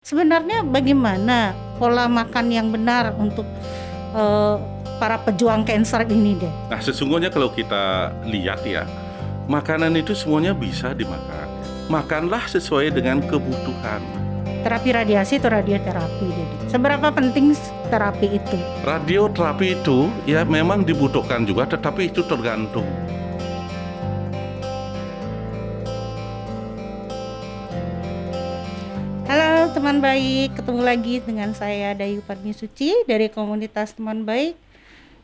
Sebenarnya bagaimana pola makan yang benar untuk eee, para pejuang kanker ini deh? Nah, sesungguhnya kalau kita lihat ya, makanan itu semuanya bisa dimakan. Makanlah sesuai dengan kebutuhan. Terapi radiasi atau radioterapi jadi. Seberapa penting terapi itu? Radioterapi itu ya memang dibutuhkan juga, tetapi itu tergantung. Halo teman baik, ketemu lagi dengan saya Dayu Parmisuci dari komunitas teman baik.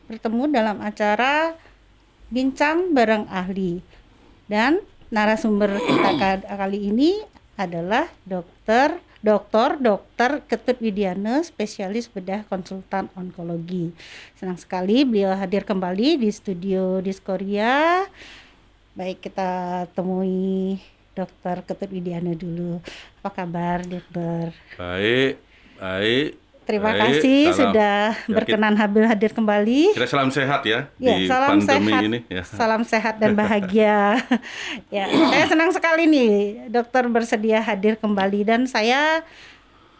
Bertemu dalam acara Bincang Bareng Ahli. Dan narasumber kita kali ini adalah Dokter Ketut Widiana, spesialis bedah konsultan onkologi. Senang sekali beliau hadir kembali di studio Diskoria. Baik, kita temui Dokter Ketut Widiana dulu. Apa kabar, Dokter? Baik. Terima Baik, kasih salam. sudah berkenan hadir kembali. Kira salam sehat ya, Ya, di salam pandemi sehat, ini ya. salam sehat dan bahagia. Ya, saya senang sekali nih dokter bersedia hadir kembali dan saya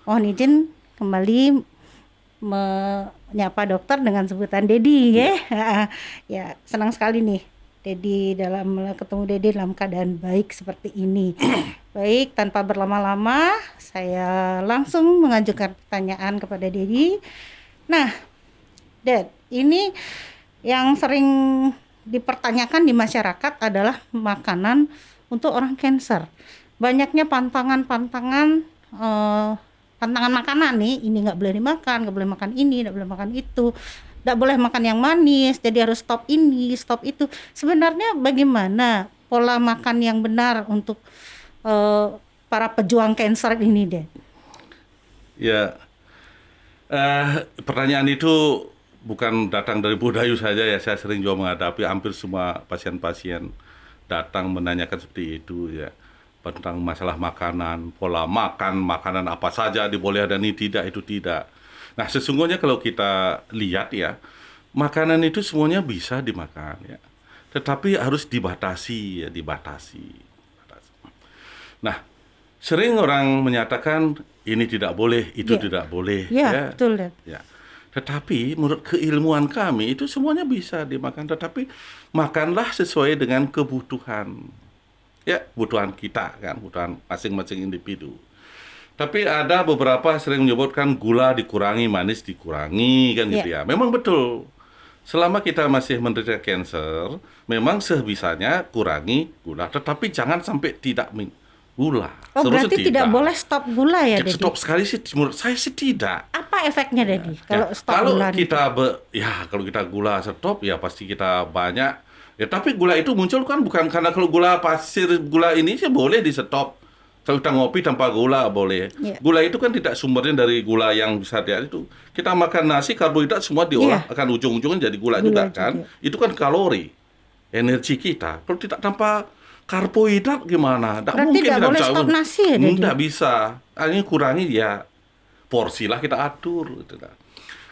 mohon izin kembali menyapa dokter dengan sebutan Dedi ya. Ya, senang sekali nih ketemu Dedi dalam keadaan baik seperti ini. Baik, tanpa berlama-lama saya langsung mengajukan pertanyaan kepada Dedi. Nah, Ded, ini yang sering dipertanyakan di masyarakat adalah makanan untuk orang kanker. Banyaknya pantangan makanan nih, ini nggak boleh dimakan, nggak boleh makan ini, nggak boleh makan itu, nggak boleh makan yang manis, jadi harus stop ini, stop itu. Sebenarnya bagaimana pola makan yang benar untuk para pejuang kanker ini, Ded? Ya, pertanyaan itu bukan datang dari Bu Dayu saja ya. Saya sering juga menghadapi hampir semua pasien-pasien datang menanyakan seperti itu ya, tentang masalah makanan, pola makan, makanan apa saja diboleh dan ini tidak, itu tidak. Nah, sesungguhnya kalau kita lihat ya, makanan itu semuanya bisa dimakan ya, tetapi harus dibatasi ya, dibatasi. Nah, sering orang menyatakan ini tidak boleh, itu Ya. tidak boleh Ya, betul, Ded. ya. Tetapi menurut keilmuan kami itu semuanya bisa dimakan, tetapi makanlah sesuai dengan kebutuhan. Ya, kebutuhan kita kan, kebutuhan masing-masing individu. Tapi ada beberapa sering menyebutkan gula dikurangi, manis dikurangi kan gitu ya. Memang betul. Selama kita masih menderita kanker, memang sebisanya kurangi gula, tetapi jangan sampai tidak gula. Oh, Seharusnya berarti tidak boleh stop gula ya, Dedi? Stop sekali sih, menurut saya sih tidak. Apa efeknya, Dedi, kalau Ya, stop kalau gula? kalau kita gula stop ya pasti kita banyak. Ya tapi gula itu muncul kan bukan karena kalau gula pasir, gula ini sih boleh di stop. Kalau kita ngopi tanpa gula boleh. Ya. Gula itu kan tidak sumbernya dari gula yang bisa itu. Kita makan nasi, karbohidrat semua diolah Iya. akan ujung-ujungnya jadi gula juga kan. Itu kan kalori, energi kita. Kalau tidak tanpa karbohidrat gimana? Berarti tidak boleh stop nasi ya, Dedi? Tidak bisa. Hanya kurangi ya porsilah kita atur gitu kan.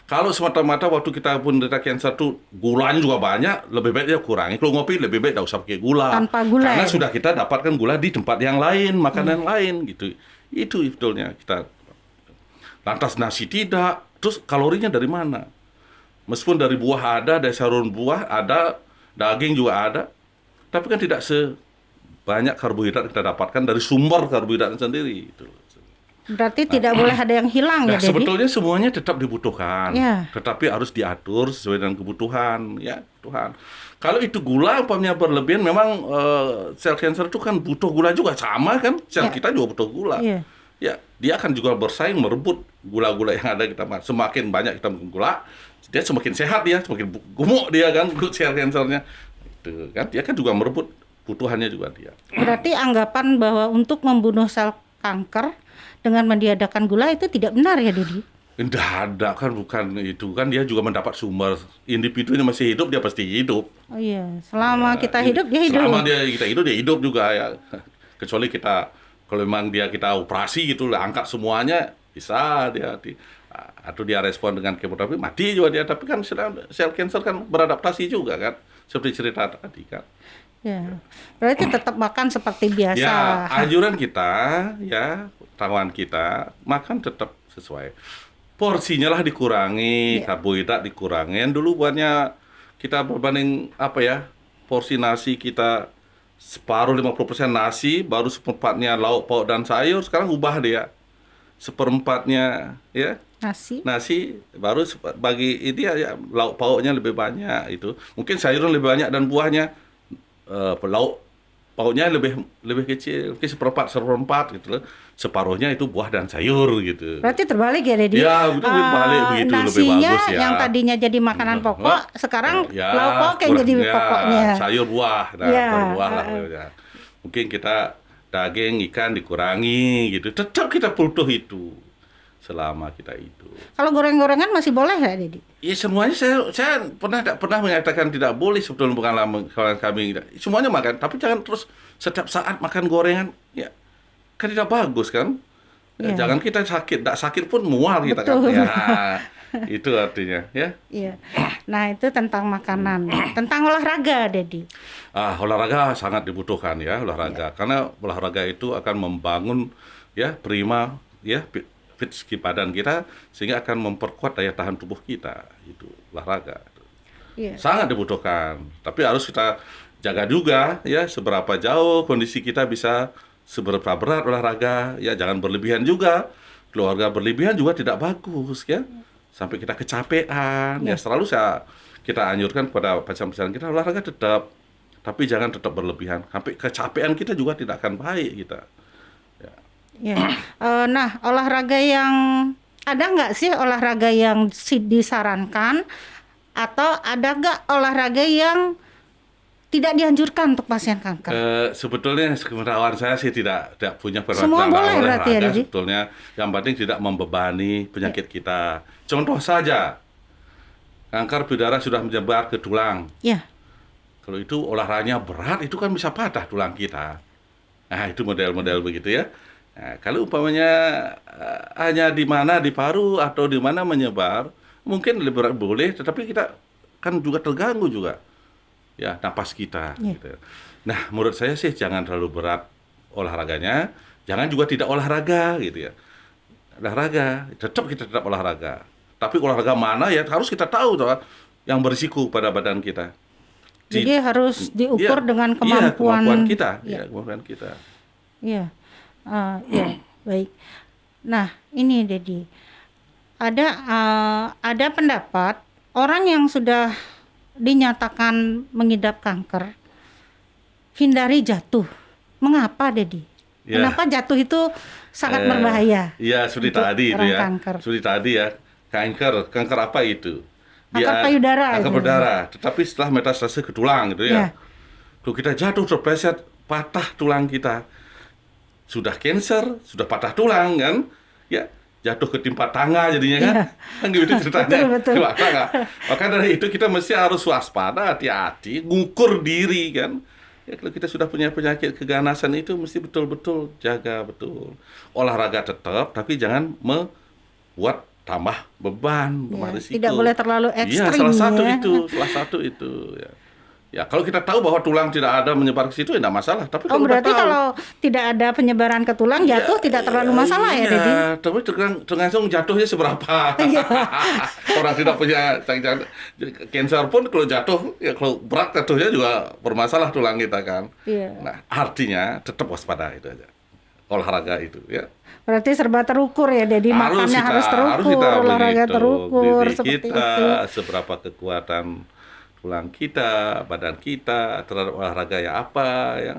Kalau semata-mata waktu kita pun menderita kanker tuh gulanya juga banyak, lebih baik dia kurangi. Kalau ngopi lebih baik tidak usah pakai gula. Tanpa gula Karena ya? sudah kita dapatkan gula di tempat yang lain, makanan lain gitu. Itu sebetulnya kita. Lantas nasi tidak, terus kalorinya dari mana? Meskipun dari buah ada, dari sayuran buah ada, daging juga ada, tapi kan tidak sebanyak karbohidrat kita dapatkan dari sumber karbohidrat sendiri. Itu. Berarti tidak boleh ada yang hilang ya, Nah, Dedi? sebetulnya semuanya tetap dibutuhkan, Ya. tetapi harus diatur sesuai dengan kebutuhan, ya Tuhan. Kalau itu gula umpamanya berlebihan, memang sel kanker itu kan butuh gula juga, sama kan? Sel Ya. kita juga butuh gula. Iya. Ya, dia akan juga bersaing merebut gula-gula yang ada kita makan. Semakin banyak kita makan gula, dia semakin sehat dia, semakin gemuk dia kan, sel kankernya. Itu kan, dia kan juga merebut kebutuhannya juga dia. Berarti anggapan bahwa untuk membunuh sel kanker dengan meniadakan gula itu tidak benar ya, Dedi? Tidak ada kan, bukan itu kan, dia juga mendapat sumber. Individunya masih hidup, dia pasti hidup. Oh iya, selama Ya, kita hidup dia hidup. Selama kita hidup, dia hidup juga ya. Kecuali kita, kalau memang kita operasi gitu, angkat semuanya, bisa dia atau dia respon dengan kemoterapi, mati juga dia. Tapi kan sel kanker kan beradaptasi juga kan, seperti cerita tadi kan. Ya. Berarti tetap makan seperti biasa. Ya, anjuran kita, ya, tahuan kita, makan tetap sesuai. Porsinya lah dikurangi, Ya. karbohidrat dikurangi. Yang dulu buatnya kita berbanding apa ya, porsi nasi kita separuh 50% nasi, baru seperempatnya lauk pauk dan sayur. Sekarang ubah dia, seperempatnya ya Nasi. baru bagi ini ya, lauk pauknya lebih banyak itu. Mungkin sayurnya lebih banyak dan buahnya lauk pauknya lebih lebih kecil, mungkin seperempat gitu loh. Separuhnya itu buah dan sayur gitu. Berarti terbalik ya, Dedi? Ya, betul, balik begitu, lebih Nasinya bagus ya. yang tadinya jadi makanan pokok, sekarang Ya, lauk pauk yang jadi ya, pokoknya. sayur buah, nah, Ya, berbuah lah. Ya. Mungkin kita daging, ikan dikurangi gitu. Tetap kita butuh itu selama kita itu. Kalau goreng-gorengan masih boleh nggak, Dedi? Ya semuanya saya pernah mengatakan tidak boleh sebetulnya, bukan kami. Semuanya makan, tapi jangan terus setiap saat makan gorengan. Ya, kan tidak bagus kan? Ya, Ya. jangan kita tidak sakit pun mual kita Betul. kan. Ya, itu artinya ya. Iya. Nah, itu tentang makanan. Tentang olahraga, Dedi. Olahraga sangat dibutuhkan ya, olahraga. Karena olahraga itu akan membangun ya prima ya fit badan kita, sehingga akan memperkuat daya tahan tubuh kita. Itu olahraga. Iya. Sangat dibutuhkan. Tapi harus kita jaga juga ya, seberapa jauh kondisi kita bisa, seberapa berat olahraga, ya jangan berlebihan juga. Keluarga berlebihan juga tidak bagus ya. Sampai kita kecapean. Ya selalu kita anjurkan kepada pacian-pacian kita, olahraga tetap, tapi jangan tetap berlebihan. Sampai kecapean kita juga tidak akan baik kita. Ya. Nah, olahraga yang ada nggak sih olahraga yang disarankan, atau ada nggak olahraga yang tidak dianjurkan untuk pasien kanker? Sebetulnya pengetahuan saya sih tidak punya Semua boleh berarti ya, Dedi? sebetulnya. Yang penting tidak membebani penyakit kita. Contoh saja, kanker payudara sudah menyebar ke tulang. Ya. Kalau itu olahraganya berat, itu kan bisa patah tulang kita. Nah, itu model-model begitu ya. Nah, kalau umpamanya hanya di mana, di paru atau di mana menyebar, mungkin lebih berat boleh, tetapi kita kan juga terganggu juga. Ya, napas kita. Ya. Gitu. Nah, menurut saya sih jangan terlalu berat olahraganya, jangan juga tidak olahraga gitu ya. Olahraga, tetap olahraga. Tapi olahraga mana ya harus kita tahu tuh, yang berisiko pada badan kita. Jadi harus diukur dengan kemampuan kita. Ya. Ya, kemampuan kita. Iya. Ya, baik. Nah, ini Dedi. Ada pendapat orang yang sudah dinyatakan mengidap kanker, hindari jatuh. Mengapa, Dedi? Ya. Kenapa jatuh itu sangat berbahaya? Iya, seperti untuk tadi itu orang ya. kanker? Seperti tadi ya. Kanker apa itu? Kanker payudara Kanker itu. payudara. Tetapi setelah metastase ke tulang gitu Ya. ya. Tuh kita jatuh terpleset, patah tulang kita. Sudah cancer, sudah patah tulang kan? Ya, jatuh ketimpa tangga jadinya kan? Iya. Kan gitu ceritanya. Betul. Maka dari itu kita mesti harus waspada, hati-hati, ngukur diri kan. Ya, kalau kita sudah punya penyakit keganasan itu mesti betul-betul jaga betul. Olahraga tetap, tapi jangan membuat tambah beban, tambah risiko. Tidak boleh terlalu Iya, ekstrim salah satu itu ya. Ya, kalau kita tahu bahwa tulang tidak ada menyebar ke situ ya tidak masalah. Tapi Oh, kalau berarti kita tahu, kalau tidak ada penyebaran ke tulang, jatuh tidak terlalu masalah ya, Dedi? iya, tapi tergantung jatuhnya seberapa. Orang tidak punya cancer pun kalau jatuh, ya kalau berat jatuhnya juga bermasalah tulang kita kan. Iya. Nah, artinya tetap waspada itu aja. Olahraga itu ya. Berarti serba terukur ya, Dedi. Makannya harus terukur, olahraga begitu, terukur, diri seperti kita, itu. seberapa kekuatan tulang kita, badan kita terhadap olahraga ya apa ya.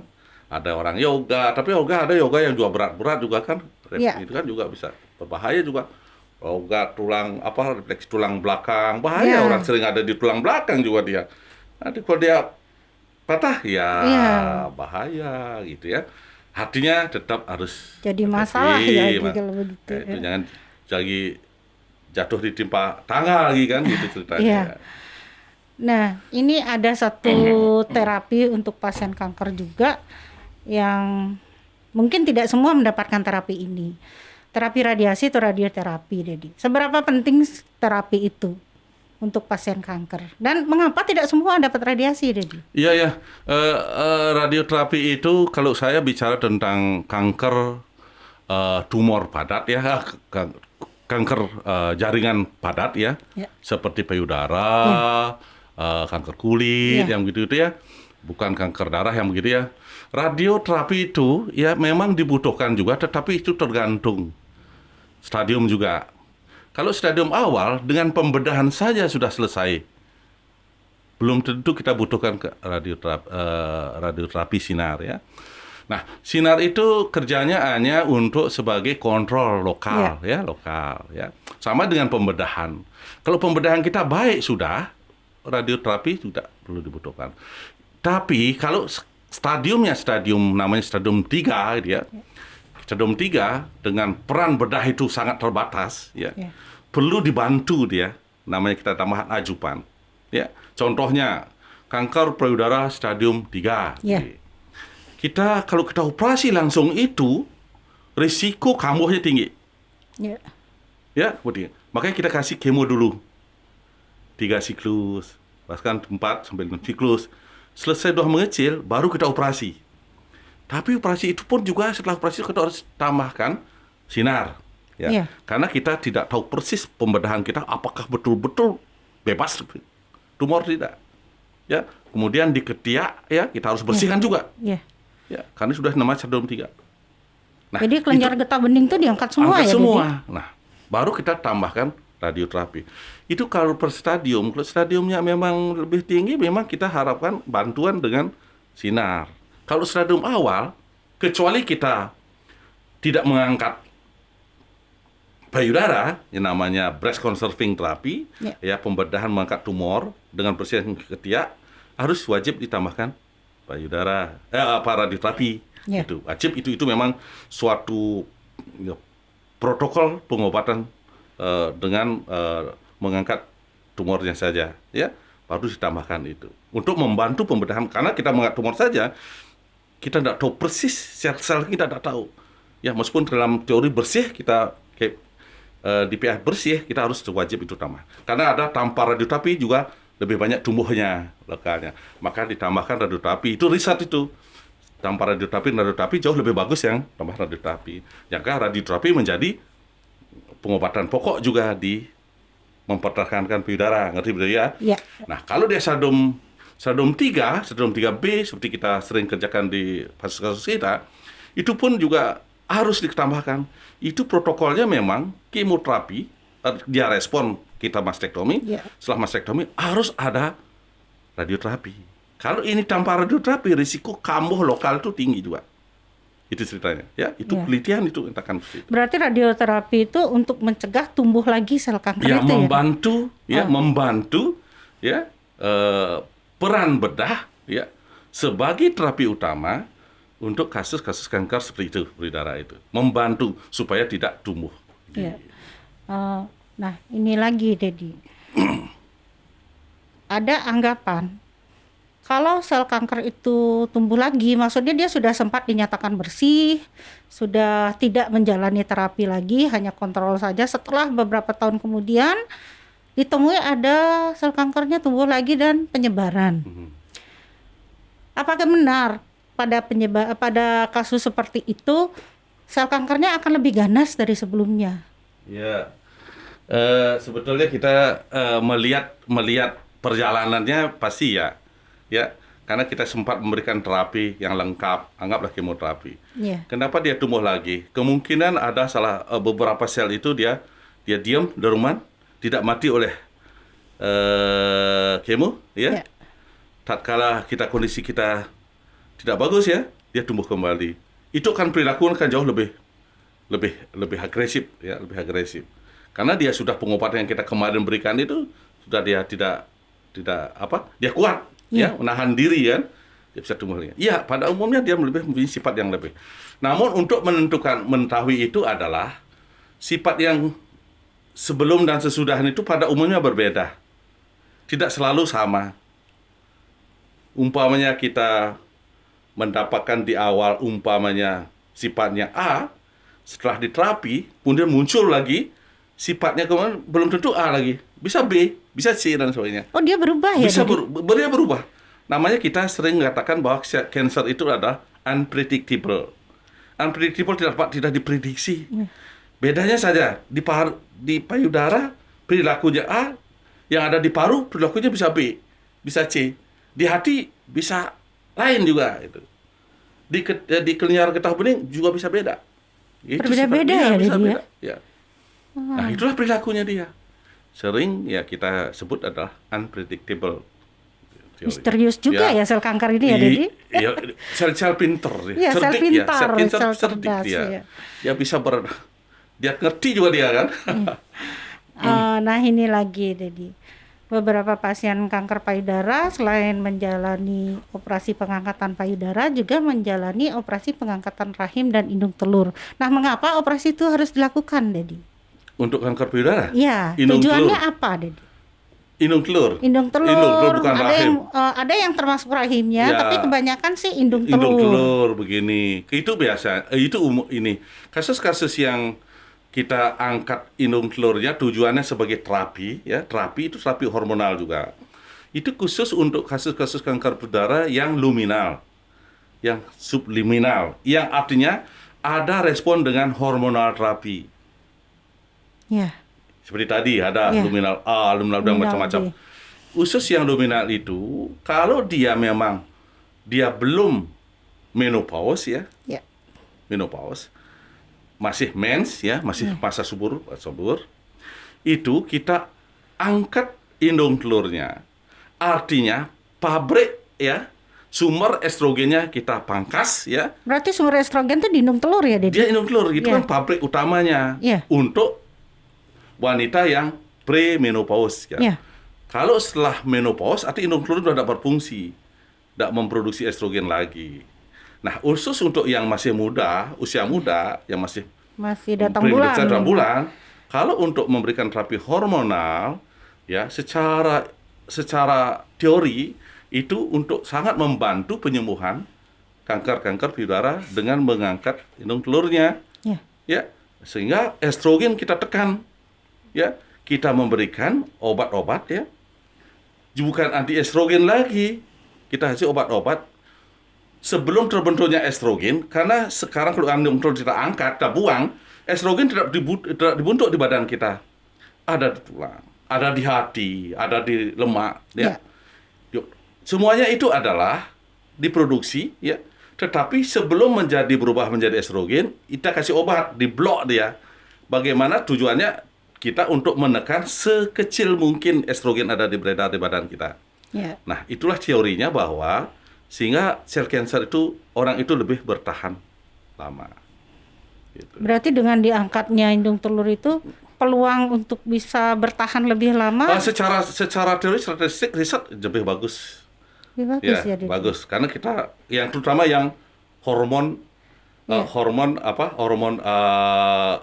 Ada orang yoga, tapi ada yoga yang juga berat-berat juga kan. Ya. Itu kan juga bisa berbahaya juga. Yoga tulang refleks tulang belakang, bahaya. Ya. Orang sering ada di tulang belakang juga dia. Nanti kalau dia patah ya bahaya gitu ya. Artinya tetap harus Jadi masalah ya, hati-hati, kalau begitu. itu jangan lagi jatuh ditimpa tangga lagi kan gitu ceritanya. Iya. Nah, ini ada satu terapi untuk pasien kanker juga yang mungkin tidak semua mendapatkan terapi ini. Terapi radiasi atau radioterapi, Dedi. Seberapa penting terapi itu? untuk pasien kanker. Dan mengapa tidak semua dapat radiasi, Dedi? Iya ya, radioterapi itu kalau saya bicara tentang kanker tumor padat ya, kanker jaringan padat ya, seperti payudara, kanker kulit yang begitu itu ya, bukan kanker darah yang begitu ya. Radioterapi itu ya memang dibutuhkan juga, tetapi itu tergantung stadium juga. Kalau stadium awal dengan pembedahan saja sudah selesai, belum tentu kita butuhkan radioterapi sinar ya. Nah, sinar itu kerjanya hanya untuk sebagai kontrol lokal lokal ya. Sama dengan pembedahan. Kalau pembedahan kita baik sudah, radioterapi tidak perlu dibutuhkan. Tapi kalau namanya stadium 3 ya. Stadium 3 dengan peran bedah itu sangat terbatas ya. Perlu dibantu dia, namanya kita tambahkan ajupan. Ya, contohnya kanker payudara stadium 3. Kalau kita operasi langsung itu risiko kambuhnya tinggi. Ya, betul. Makanya kita kasih kemo dulu. 3 siklus, bahkan 4 sampai 5 siklus. Selesai sudah mengecil, baru kita operasi. Tapi operasi itu pun juga setelah operasi kita harus tambahkan sinar. Ya. Karena kita tidak tahu persis pembedahan kita apakah betul-betul bebas tumor tidak. Ya, kemudian di ketiak ya kita harus bersihkan juga. Ya, karena sudah namanya stadium 3. Nah, jadi kelenjar getah bening itu diangkat semua ya? Semua. Nah, baru kita tambahkan radioterapi. Itu kalau per stadium, kalau stadiumnya memang lebih tinggi, memang kita harapkan bantuan dengan sinar. Kalau stadium awal, kecuali kita tidak mengangkat payudara, yang namanya breast conserving therapy, ya pembedahan mengangkat tumor dengan bersihin ketiak, harus wajib ditambahkan payudara, radioterapi. Itu wajib, itu memang suatu protokol pengobatan dengan mengangkat tumornya saja, ya baru ditambahkan itu untuk membantu pembedahan. Karena kita mengangkat tumor saja, kita tidak tahu persis sel-sel kita tidak tahu. Ya meskipun dalam teori bersih kita DPA bersih, kita harus wajib itu tambah. Karena ada tanpa radioterapi juga lebih banyak tumbuhnya lokalnya. Maka ditambahkan radioterapi. Itu riset itu. Tanpa radioterapi jauh lebih bagus yang tambah radioterapi. Maka radioterapi menjadi pengobatan pokok juga di mempertahankan payudara. Ngerti betul ya? Nah, kalau dia stadium 3, stadium 3B seperti kita sering kerjakan di kasus-kasus kita, itu pun juga harus ditambahkan. Itu protokolnya memang kemoterapi, dia respon kita mastektomi, setelah mastektomi harus ada radioterapi. Kalau ini tanpa radioterapi, risiko kambuh lokal itu tinggi juga. Itu ceritanya, ya. Itu penelitian itu katakan seperti itu. Berarti radioterapi itu untuk mencegah tumbuh lagi sel kanker itu membantu, membantu, peran bedah, sebagai terapi utama untuk kasus-kasus kanker seperti itu, payudara itu. Membantu supaya tidak tumbuh. Nah, ini lagi, Dedi. Ada anggapan, kalau sel kanker itu tumbuh lagi, maksudnya dia sudah sempat dinyatakan bersih, sudah tidak menjalani terapi lagi, hanya kontrol saja. Setelah beberapa tahun kemudian, ditemui ada sel kankernya tumbuh lagi dan penyebaran. Apakah benar pada kasus seperti itu sel kankernya akan lebih ganas dari sebelumnya? Ya, sebetulnya kita melihat perjalanannya pasti ya, karena kita sempat memberikan terapi yang lengkap, anggaplah kemoterapi. Kenapa dia tumbuh lagi? Kemungkinan ada beberapa sel itu dia diam, dorman, tidak mati oleh kemo, tatkala kondisi kita tidak bagus dia tumbuh kembali. Itu kan perilaku kan jauh lebih agresif, lebih agresif. Karena dia sudah pengobatan yang kita kemarin berikan itu sudah dia tidak dia kuat, menahan diri kan, dia bisa tumbuh lagi. Ya, pada umumnya dia mempunyai sifat yang lebih. Namun untuk mengetahui itu adalah sifat yang sebelum dan sesudah itu pada umumnya berbeda. Tidak selalu sama. Umpamanya kita mendapatkan di awal umpamanya sifatnya A, setelah diterapi, kemudian muncul lagi sifatnya kemudian belum tentu A lagi. bisa B, bisa C dan sebagainya. Oh, dia berubah ya, Bisa Dedi? dia berubah. Namanya kita sering mengatakan bahwa cancer itu adalah unpredictable. Unpredictable tidak diprediksi. Bedanya saja di payudara perilakunya A, yang ada di paru perilakunya bisa B, bisa C. Di hati bisa lain juga itu. Di kelenjar getah bening juga bisa beda. Itu Berbeda-beda iya, ya, bisa Dedi, ya? beda. Ya. Nah, itulah perilakunya dia. Sering ya kita sebut adalah unpredictable. Teori. Misterius juga ya sel kanker ini ya, Dedi? Iya, sel-sel pinter, Iya, sel cerdik pintar, ya, sel cerdik cerdas, dia. iya. Dia bisa dia ngerti juga dia kan. Nah, ini lagi, Dedi. Beberapa pasien kanker payudara selain menjalani operasi pengangkatan payudara juga menjalani operasi pengangkatan rahim dan indung telur. Nah, mengapa operasi itu harus dilakukan, Dedi? Untuk kanker payudara? Iya, Indung tujuannya telur. apa, Dedi? Indung telur. Indung telur, bukan ada rahim. ada yang termasuk rahimnya, Ya. tapi kebanyakan sih indung Indung telur. telur begini. Itu biasa. Itu ini. Kasus-kasus yang kita angkat indung telurnya tujuannya sebagai terapi, ya. Terapi itu terapi hormonal juga. Itu khusus untuk kasus-kasus kanker payudara yang luminal, yang subliminal, yang artinya ada respon dengan hormonal terapi. Ya, Seperti tadi ada Ya. luminal A, luminal B, Luminal macam-macam. B. Khusus yang luminal itu, kalau dia memang dia belum menopause ya, ya, menopause, masih mens ya, masih masa subur, itu kita angkat indung telurnya. Artinya pabrik ya, sumber estrogennya kita pangkas ya. berarti sumber estrogen itu di indung telur ya, Dedi? Dia indung telur itu Ya. kan pabrik utamanya Ya. untuk wanita yang pre-menopause ya. Ya. Kalau setelah menopause, arti indung telur sudah tidak berfungsi, tidak memproduksi estrogen lagi. Nah, khusus untuk yang masih muda, usia muda, yang masih Masih datang bulan. datang bulan, kalau untuk memberikan terapi hormonal, ya secara teori itu untuk sangat membantu penyembuhan kanker payudara dengan mengangkat indung telurnya, Ya. ya, sehingga estrogen kita tekan, ya, kita memberikan obat-obat ya. Bukan anti estrogen lagi. Kita kasih obat-obat sebelum terbentuknya estrogen, karena sekarang kalau indung telur kita angkat, kita buang, estrogen tidak dibentuk di badan kita. Ada di tulang, ada di hati, ada di lemak, ya. Ya. Yuk, semuanya itu adalah diproduksi, ya. Tetapi sebelum berubah menjadi estrogen, kita kasih obat, diblok dia. Bagaimana tujuannya? Kita untuk menekan sekecil mungkin estrogen ada beredar di badan kita. Ya. Nah, itulah teorinya bahwa sehingga sel kanker itu orang itu lebih bertahan lama. Gitu. Berarti dengan diangkatnya indung telur itu peluang untuk bisa bertahan lebih lama Secara teori statistik riset lebih bagus. lebih bagus ya, Dedi? Bagus karena kita yang terutama yang hormon hormon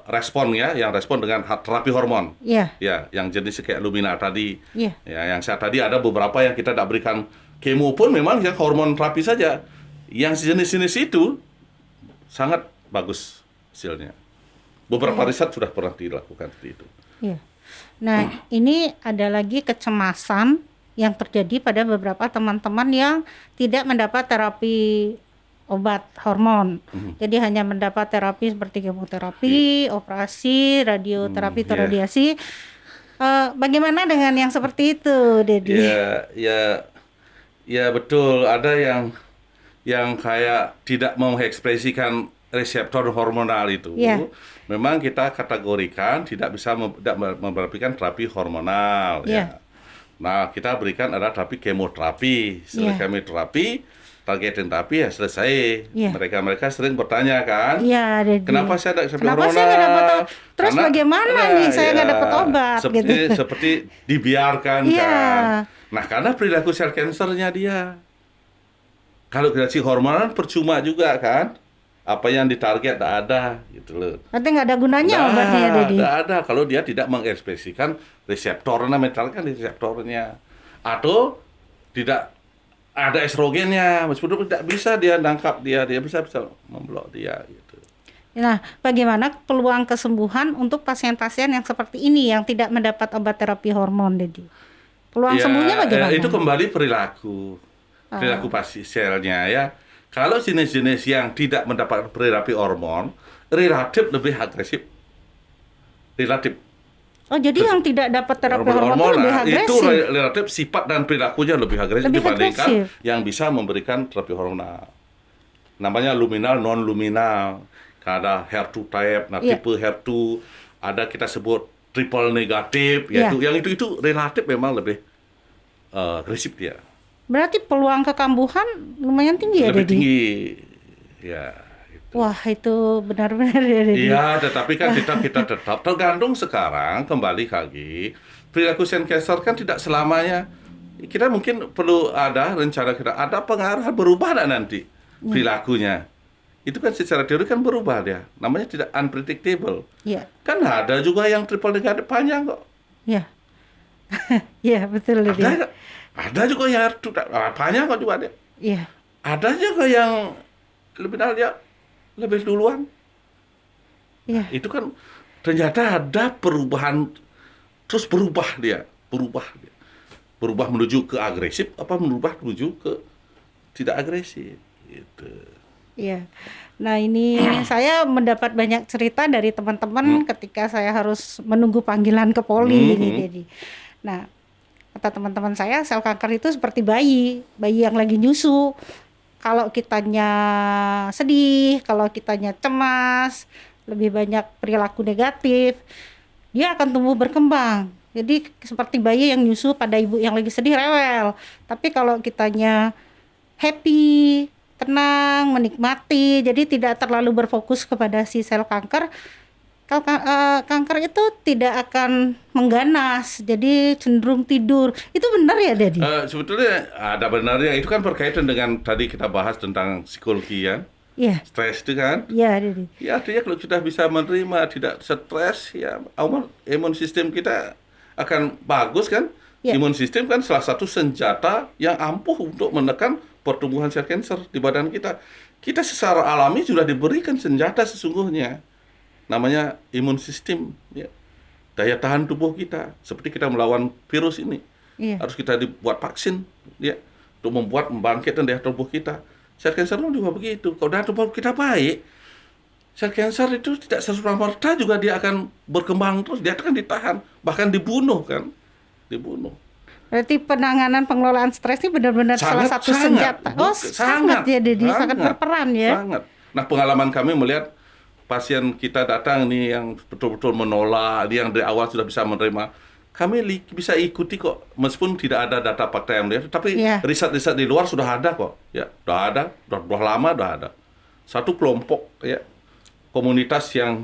respon ya, yang respon dengan terapi hormon. Iya. Ya, yang jenis kayak luminal tadi. Iya. Ya, yang saya tadi ada beberapa yang kita tidak berikan kemo pun memang yang hormon terapi saja. Yang jenis-jenis itu sangat bagus hasilnya. Beberapa riset sudah pernah dilakukan seperti itu. Iya. Nah, ini ada lagi kecemasan yang terjadi pada beberapa teman-teman yang tidak mendapat terapi obat hormon. Jadi hanya mendapat terapi seperti kemoterapi, operasi, radioterapi, atau radiasi. Bagaimana dengan yang seperti itu, Dedi? Ya betul. Ada yang kayak tidak mengekspresikan reseptor hormonal itu. Ya. Memang kita kategorikan tidak bisa memberikan terapi hormonal. Ya. Nah, kita berikan ada terapi kemoterapi. Setelah kemoterapi, targetin terapi ya selesai. Mereka sering bertanya kan, kenapa saya tidak hormonal? Saya nggak dapat terus karena, bagaimana nih saya nggak dapat obat? Seperti dibiarkan kan. Nah, karena perilaku sel kansernya dia. Kalau kreasi hormonal percuma juga kan. Apa yang ditarget tidak ada gitu loh. Berarti nggak ada gunanya obatnya ya, Dedi? Tidak ada kalau dia tidak mengekspresikan reseptornya, misalkan reseptornya, atau tidak ada estrogennya, meskipun tidak bisa dia nangkap dia bisa memblok dia gitu. Nah, bagaimana peluang kesembuhan untuk pasien-pasien yang seperti ini yang tidak mendapat obat terapi hormon, Dedi? Peluang Ya, sembuhnya bagaimana? itu kembali perilaku pasiennya ya. Kalau jenis-jenis yang tidak mendapat terapi hormon, relatif lebih agresif. Relatif. Oh, jadi yang tidak dapat terapi hormon itu lebih itu agresif. relatif sifat dan perilakunya lebih agresif Lebih dibandingkan agresif. yang bisa memberikan terapi hormonal. Namanya luminal, non luminal. Ada HER2 type, nah Iya. tipe HER2, ada kita sebut triple negatif, Iya. yaitu yang itu relatif memang lebih agresif dia. Berarti peluang kekambuhan lumayan tinggi ya, Lebih Dedi? tinggi. Ya. Wah, itu benar-benar ya, Dedi. Iya, tetapi kan kita tetap tergantung sekarang kembali lagi perilaku cancer kan tidak selamanya. Kita mungkin perlu ada rencana kita ada pengarah berubah nggak nanti perilakunya. Itu kan secara teori kan berubah dia. Namanya tidak unpredictable. Iya. Kan ada juga yang triple negatif panjang kok. Iya. Iya, betul, Dedi. Ada juga yang panjang kok juga dia. Iya. Ada juga yang dia lebih duluan. Iya. Itu kan ternyata ada perubahan, terus berubah dia. Berubah menuju ke agresif apa berubah menuju ke tidak agresif gitu. Iya. Nah, ini saya mendapat banyak cerita dari teman-teman ketika saya harus menunggu panggilan ke poli ini, Dedi. Nah, kata teman-teman saya, sel kanker itu seperti bayi yang lagi nyusu. Kalau kitanya sedih, kalau kitanya cemas, lebih banyak perilaku negatif, dia akan tumbuh berkembang. Jadi seperti bayi yang nyusu pada ibu yang lagi sedih, rewel. Tapi kalau kitanya happy, tenang, menikmati, jadi tidak terlalu berfokus kepada si sel kanker, kanker itu tidak akan mengganas, jadi cenderung tidur. Itu benar ya, Dedi? Sebetulnya ada benarnya, itu kan berkaitan dengan tadi kita bahas tentang psikologi ya. Iya. Stres itu kan. Iya, Dedi. Ya artinya kalau sudah bisa menerima, tidak stres, ya imun sistem kita akan bagus kan. Ya. Imun sistem kan salah satu senjata yang ampuh untuk menekan pertumbuhan sel kanker di badan kita. Kita secara alami sudah diberikan senjata sesungguhnya. Namanya imun sistem, ya. Daya tahan tubuh kita. Seperti kita melawan virus ini. Iya. Harus kita dibuat vaksin, ya, untuk membangkitkan daya tubuh kita. Sel kanker juga begitu. Kalau daya tubuh kita baik, sel kanker itu tidak serta-merta juga dia akan berkembang terus. Dia akan ditahan, bahkan dibunuh kan. Berarti penanganan pengelolaan stres ini benar-benar salah satu senjata. Oh, sangat ya, Dedi, sangat berperan ya. Sangat. Nah, pengalaman kami melihat pasien kita datang nih yang betul-betul menolak, dia yang dari awal sudah bisa menerima. Kami bisa ikuti kok, meskipun tidak ada data fakta yang melihat, tapi riset-riset di luar sudah ada kok. Ya, sudah lama sudah ada. Satu kelompok ya, komunitas yang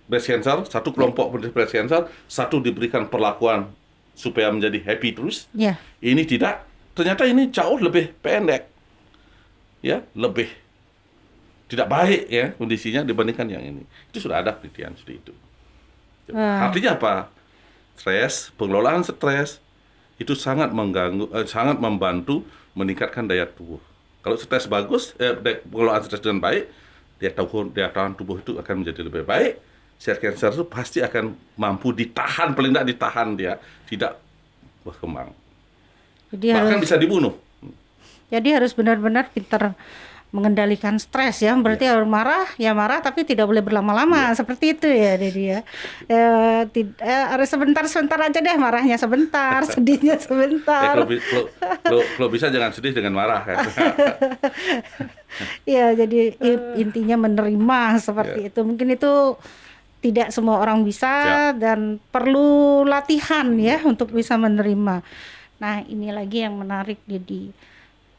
breast cancer, satu kelompok breast cancer, satu diberikan perlakuan supaya menjadi happy terus. Ya. Ini tidak, ternyata ini jauh lebih pendek. Ya, lebih tidak baik ya kondisinya dibandingkan yang ini. Itu sudah ada penelitian seperti itu. Artinya apa? Stres, pengelolaan stres itu sangat mengganggu, sangat membantu meningkatkan daya tubuh. Kalau stres bagus, pengelolaan stres dengan baik, daya tahan tubuh itu akan menjadi lebih baik. Sel kanker itu pasti akan mampu ditahan, paling tidak ditahan dia, tidak berkembang. Jadi bahkan bisa dibunuh. Jadi harus benar-benar pintar mengendalikan stres ya. Berarti harus marah, ya marah, tapi tidak boleh berlama-lama. Seperti itu ya, Dedi ya. Harus sebentar-sebentar aja deh, marahnya sebentar, sedihnya sebentar. Kalau bisa jangan sedih dengan marah kan. Ya, jadi intinya menerima seperti itu. Mungkin itu tidak semua orang bisa dan perlu latihan ya untuk bisa menerima. Nah, ini lagi yang menarik, Dedi.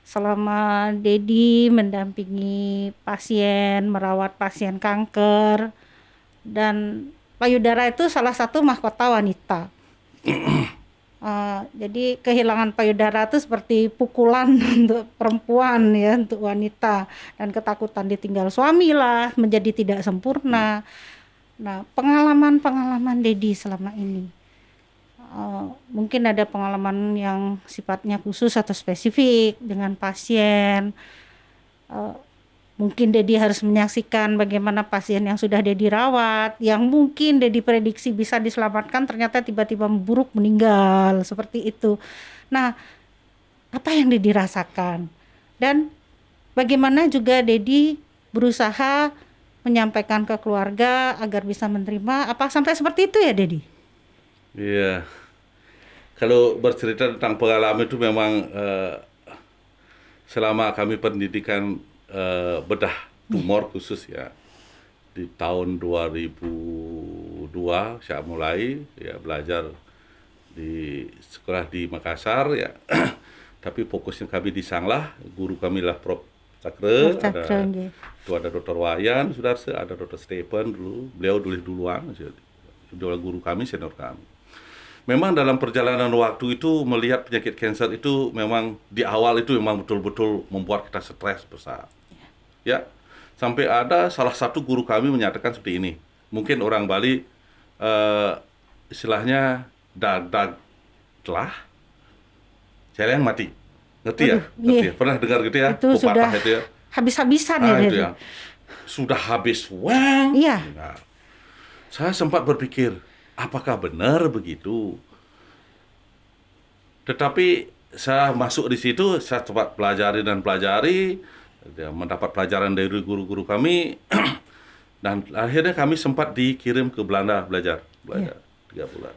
Selama Dedi mendampingi pasien, merawat pasien kanker, dan payudara itu salah satu mahkota wanita. Jadi kehilangan payudara itu seperti pukulan untuk perempuan ya, untuk wanita, dan ketakutan ditinggal suami lah, menjadi tidak sempurna. Nah, pengalaman Dedi selama ini, mungkin ada pengalaman yang sifatnya khusus atau spesifik dengan pasien. Mungkin Dedi harus menyaksikan bagaimana pasien yang sudah Dedi rawat, yang mungkin Dedi prediksi bisa diselamatkan, ternyata tiba-tiba memburuk meninggal, seperti itu. Nah, apa yang Dedi rasakan? Dan bagaimana juga Dedi berusaha menyampaikan ke keluarga agar bisa menerima, apa sampai seperti itu ya Dedi? Iya. Kalau bercerita tentang pengalaman itu memang selama kami pendidikan bedah tumor khusus ya, di tahun 2002 saya mulai ya belajar di sekolah di Makassar ya. Tapi fokusnya kami di Sanglah, guru kami lah Prof. Cakre, ada Dr. Wayan Sudarse, ada Dr. Stephen dulu, beliau duluan, guru kami, senior kami. Memang dalam perjalanan waktu itu melihat penyakit kanker itu memang di awal itu memang betul-betul membuat kita stres besar. Ya, sampai ada salah satu guru kami menyatakan seperti ini. Mungkin orang Bali istilahnya dadag telah celeng mati. Ngerti ya? Ngerti ya? Pernah dengar gitu ya? Itu sudah itu ya? Habis-habisan ya, itu ya. Sudah habis uang. Iya. Nah, saya sempat berpikir, apakah benar begitu? Tetapi saya masuk di situ, saya sempat pelajari, mendapat pelajaran dari guru-guru kami, dan akhirnya kami sempat dikirim ke Belanda belajar 3 bulan.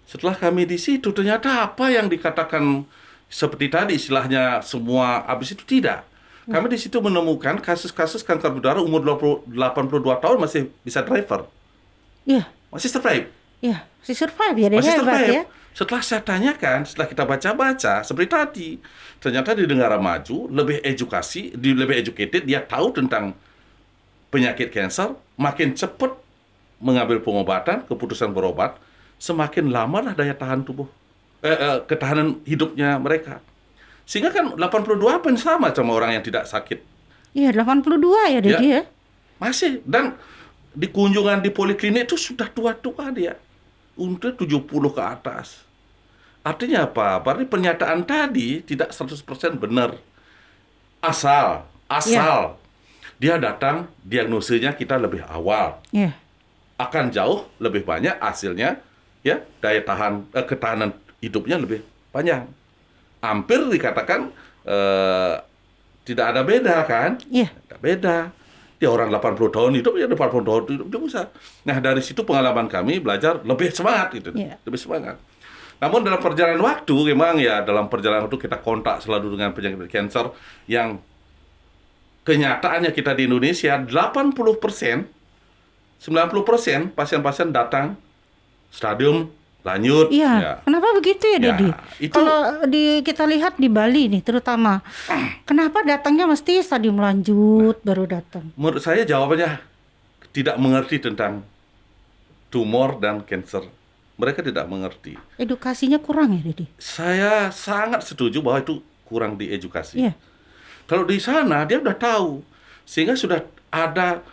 Setelah kami di situ, ternyata apa yang dikatakan seperti tadi istilahnya semua habis itu tidak. Kami di situ menemukan kasus-kasus kanker payudara umur 82 tahun masih bisa driver. Iya. Masih survive. Iya, masih survive ya, Masih hebat survive. ya. Setelah saya tanyakan, setelah kita baca-baca seperti tadi, ternyata di negara maju lebih educated, dia tahu tentang penyakit kanker, makin cepat mengambil pengobatan, keputusan berobat, semakin lama lah daya tahan tubuh, ketahanan hidupnya mereka. Sehingga kan 82 pun sama orang yang tidak sakit. Iya, 82 ya Dedi ya. Masih, dan di kunjungan di poliklinik itu sudah tua-tua dia. Untuk 70 ke atas. Artinya apa? Berarti pernyataan tadi tidak 100% benar. Asal dia datang, diagnosenya kita lebih awal. Iya. Akan jauh lebih banyak hasilnya, ya, daya tahan ketahanan hidupnya lebih panjang. Hampir dikatakan tidak ada beda kan? Iya. Tidak beda. Dia orang 80 tahun hidup, ya 80 tahun hidup dia bisa. Nah, dari situ pengalaman kami belajar lebih semangat gitu. Lebih semangat. Namun dalam perjalanan waktu memang ya dalam perjalanan waktu kita kontak selalu dengan penyakit kanker yang kenyataannya kita di Indonesia 80%, 90% pasien-pasien datang stadium lanjut. Iya. Ya. Kenapa begitu ya, Dedi? Kalau kita lihat di Bali nih terutama, kenapa datangnya mesti stadium lanjut baru datang? Menurut saya jawabannya tidak mengerti tentang tumor dan kanker. Mereka tidak mengerti. Edukasinya kurang ya, Dedi? Saya sangat setuju bahwa itu kurang diedukasi. Iya. Kalau di sana dia udah tahu, sehingga sudah ada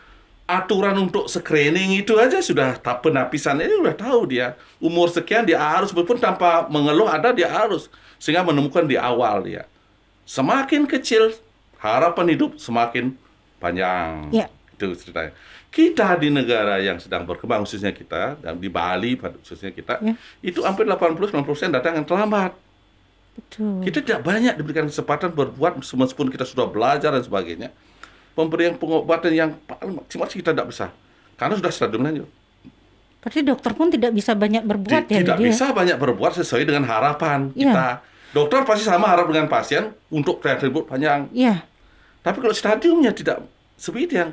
aturan untuk screening itu aja sudah penapisan ini udah tahu dia umur sekian dia harus walaupun tanpa mengeluh ada dia harus sehingga menemukan di awal dia semakin kecil harapan hidup semakin panjang. Itu ceritanya. Kita di negara yang sedang berkembang khususnya kita dan di Bali khususnya kita itu hampir 80-90% datang yang terlambat. Betul. Kita tidak banyak diberikan kesempatan berbuat meskipun kita sudah belajar dan sebagainya. Pemberian pengobatan yang paling maksimal kita tidak bisa karena sudah stadium lanjut. Berarti dokter pun tidak bisa banyak berbuat ya? Tidak bisa banyak berbuat sesuai dengan harapan kita. Dokter pasti sama harap dengan pasien untuk kreatif panjang. Iya. Tapi kalau stadiumnya tidak seperti yang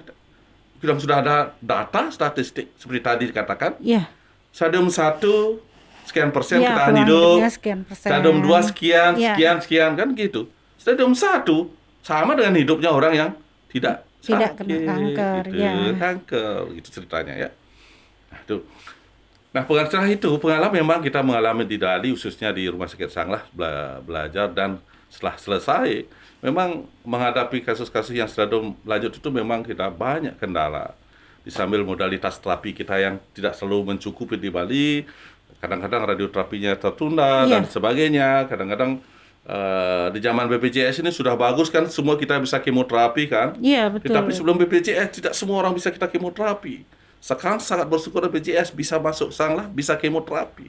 sudah ada data statistik seperti tadi dikatakan. Iya. Stadium 1 sekian persen ketahanan hidup. Stadium 2 sekian kan gitu. Stadium 1 sama dengan hidupnya orang yang tidak kena kanker, kanker gitu ceritanya ya. Nah, setelah itu pengalaman memang kita mengalami di Bali khususnya di Rumah Sakit Sanglah belajar dan setelah selesai memang menghadapi kasus-kasus yang stadium lanjut itu memang kita banyak kendala. Di sambil modalitas terapi kita yang tidak selalu mencukupi di Bali, kadang-kadang radioterapinya tertunda dan sebagainya, kadang-kadang di zaman BPJS ini sudah bagus kan, semua kita bisa kemoterapi kan. Iya, betul. Tetapi sebelum BPJS tidak semua orang bisa kita kemoterapi. Sekarang sangat bersyukur BPJS bisa masuk sanglah, bisa kemoterapi.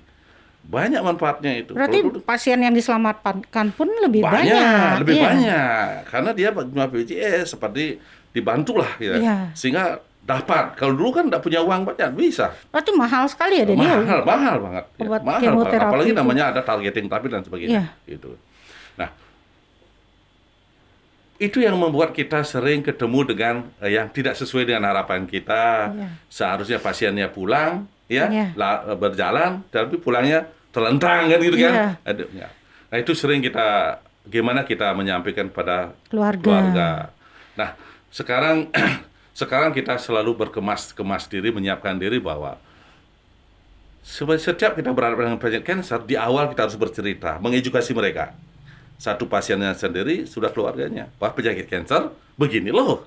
Banyak manfaatnya itu. Berarti pasien yang diselamatkan pun lebih banyak. Lebih Iya. banyak. Karena dia cuma BPJS seperti dibantulah ya. Iya. Sehingga dapat. Kalau dulu kan tidak punya uang banyak, bisa. Berarti mahal sekali ya, Deni? Mahal banget. Ya, Obat mahal banget. kemoterapi Apalagi itu. namanya ada targeting terapi dan sebagainya. Gitu. Nah, itu yang membuat kita sering ketemu dengan yang tidak sesuai dengan harapan kita. Iya. Seharusnya pasiennya pulang, ya, Iya. berjalan, tapi pulangnya terlentang kan gitu Iya. kan. Ya. Nah, itu sering gimana kita menyampaikan pada Keluarga. keluarga. Nah, sekarang sekarang kita selalu berkemas diri, menyiapkan diri bahwa setiap kita berhadapan dengan pasien kanker, di awal kita harus bercerita, mengedukasi mereka. Satu pasiennya sendiri, sudah keluarganya. Wah, penyakit kanker, begini loh.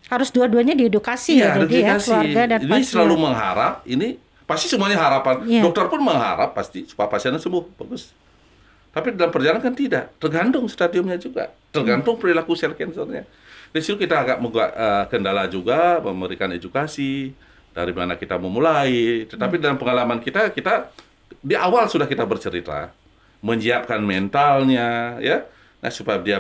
Harus dua-duanya diedukasi ya, jadi ya, keluarga dan Ini pasien. selalu mengharap, ini pasti semuanya harapan. Iya. Dokter pun mengharap pasti supaya pasiennya sembuh, bagus. Tapi dalam perjalanan kan tidak, tergantung stadiumnya juga, tergantung perilaku sel kankernya. Di situ kita agak kendala juga, memberikan edukasi, dari mana kita memulai. Tetapi dalam pengalaman kita di awal sudah kita bercerita, menyiapkan mentalnya, ya, nah supaya dia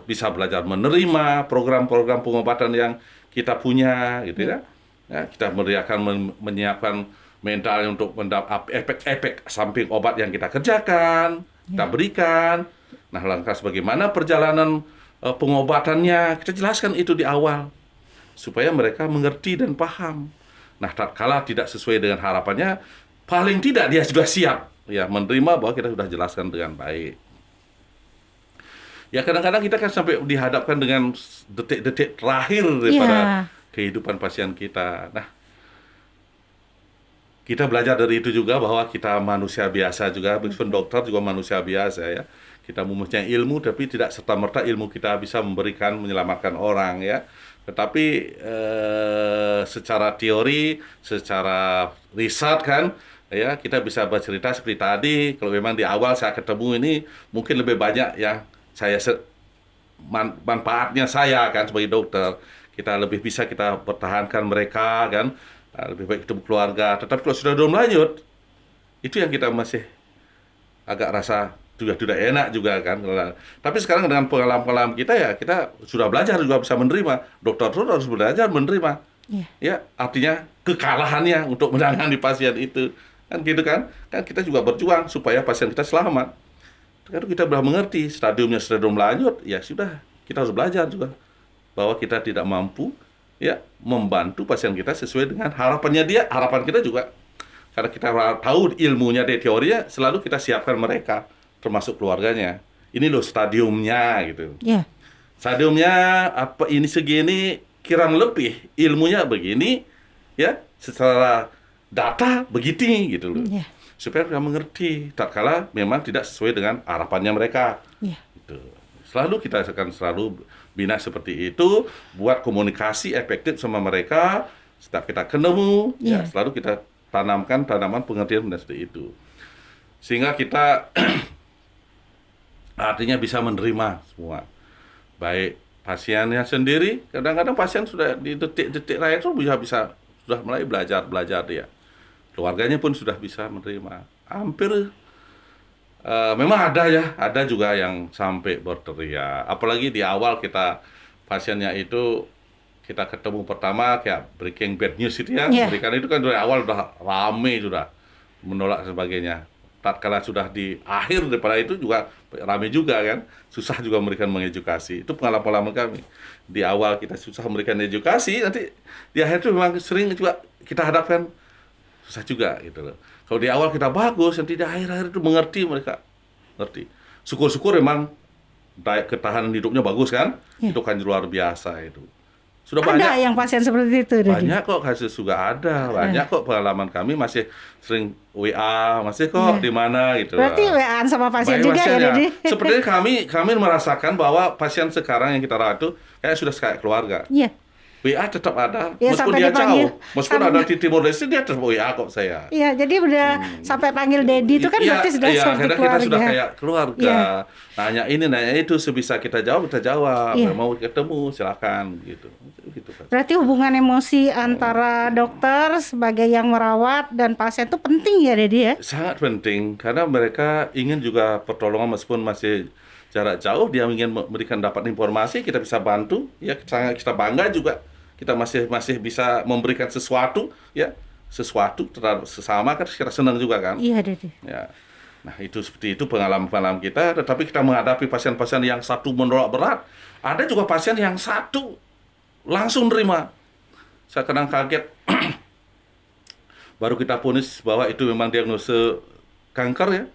bisa belajar menerima program-program pengobatan yang kita punya, gitu ya. Nah, kita menyiapkan mentalnya untuk efek-efek samping obat yang kita kerjakan, kita berikan. Nah, langkah bagaimana perjalanan pengobatannya, kita jelaskan itu di awal supaya mereka mengerti dan paham. Nah, tatkala tidak sesuai dengan harapannya, paling tidak dia sudah siap ya menerima bahwa kita sudah jelaskan dengan baik. Ya kadang-kadang kita kan sampai dihadapkan dengan detik-detik terakhir daripada kehidupan pasien kita. Nah, kita belajar dari itu juga bahwa kita manusia biasa juga, meskipun dokter juga manusia biasa ya. Kita mempunyai ilmu, tapi tidak serta-merta ilmu kita bisa menyelamatkan orang ya. Tetapi secara teori, secara riset kan, ya kita bisa bercerita seperti tadi. Kalau memang di awal saya ketemu ini mungkin lebih banyak yang manfaatnya saya kan sebagai dokter. Kita lebih bisa kita pertahankan mereka kan, lebih baik ketemu keluarga. Tetapi kalau sudah lanjut, itu yang kita masih agak rasa juga tidak enak juga kan. Tapi sekarang dengan pengalaman kita ya kita sudah belajar juga bisa menerima. Dokter terus harus belajar menerima. Ya, artinya kekalahannya untuk menangani pasien itu. Kan gitu kan? Kan kita juga berjuang supaya pasien kita selamat. Kalau kita sudah mengerti stadium lanjut, ya sudah kita harus belajar juga bahwa kita tidak mampu ya membantu pasien kita sesuai dengan harapannya dia, harapan kita juga. Karena kita tahu ilmunya dari teorinya, selalu kita siapkan mereka, termasuk keluarganya. Ini loh stadiumnya gitu. Yeah. Stadiumnya apa ini segini, kurang lebih ilmunya begini, ya secara data begini gitu loh. Yeah. Supaya mereka mengerti, tatkala memang tidak sesuai dengan harapannya mereka. Yeah. Gitu. Kita akan selalu bina seperti itu, buat komunikasi efektif sama mereka. Setiap kita ketemu, ya selalu kita tanamkan tanaman pengertian dan seperti itu. Sehingga kita artinya bisa menerima semua. Baik pasiennya sendiri, kadang-kadang pasien sudah di detik-detik terakhir itu bisa sudah mulai belajar dia. Keluarganya pun sudah bisa menerima. Hampir memang ada juga yang sampai berteriak. Apalagi di awal pasiennya itu kita ketemu pertama kayak breaking bad news itu ya. Berikan itu kan dari awal udah rame sudah menolak sebagainya. Tatkala sudah di akhir daripada itu juga rame juga kan. Susah juga memberikan mengedukasi. Itu pengalaman kami. Di awal kita susah memberikan edukasi, nanti di akhir itu memang sering juga kita hadapkan susah juga gitu loh. Kalau di awal kita bagus, nanti di akhir-akhir itu mereka ngerti. Syukur-syukur memang daya ketahanan hidupnya bagus kan, itu kan luar biasa itu. Sudah ada banyak yang pasien seperti itu. Banyak kok kasus juga ada, banyak kok pengalaman kami masih sering WA, masih kok di mana gitu. Berarti WA-an sama pasien juga ya, Dedi? Sepertinya kami merasakan bahwa pasien sekarang yang kita rawat itu kayak sudah kayak keluarga. Iya. WA tetap ada, Ya, meskipun sampai dia dipanggil. jauh, meskipun ada di Timor Leste dia tetap WA kok saya. Iya, jadi udah sampai panggil Dedi itu kan berarti sudah iya, seperti karena keluarga. kita sudah kayak keluarga. Iya. Nanya ini, nanya itu, sebisa kita jawab, kita jawab. Iya. Mau ketemu, silakan gitu. Gitu kan. Berarti hubungan emosi antara dokter sebagai yang merawat dan pasien itu penting ya, Dedi ya? Sangat penting karena mereka ingin juga pertolongan meskipun masih jarak jauh, dia ingin memberikan dapat informasi, kita bisa bantu, ya sangat kita bangga juga. Kita masih bisa memberikan sesuatu, ya sesuatu terhadap sesama kan kita senang juga kan. Iya, Dedi. Ya. Nah, itu seperti itu pengalaman-pengalaman kita, tetapi kita menghadapi pasien-pasien yang satu menolak berat. Ada juga pasien yang satu langsung nerima. Saya kadang kaget. Baru kita vonis bahwa itu memang diagnosa kanker ya.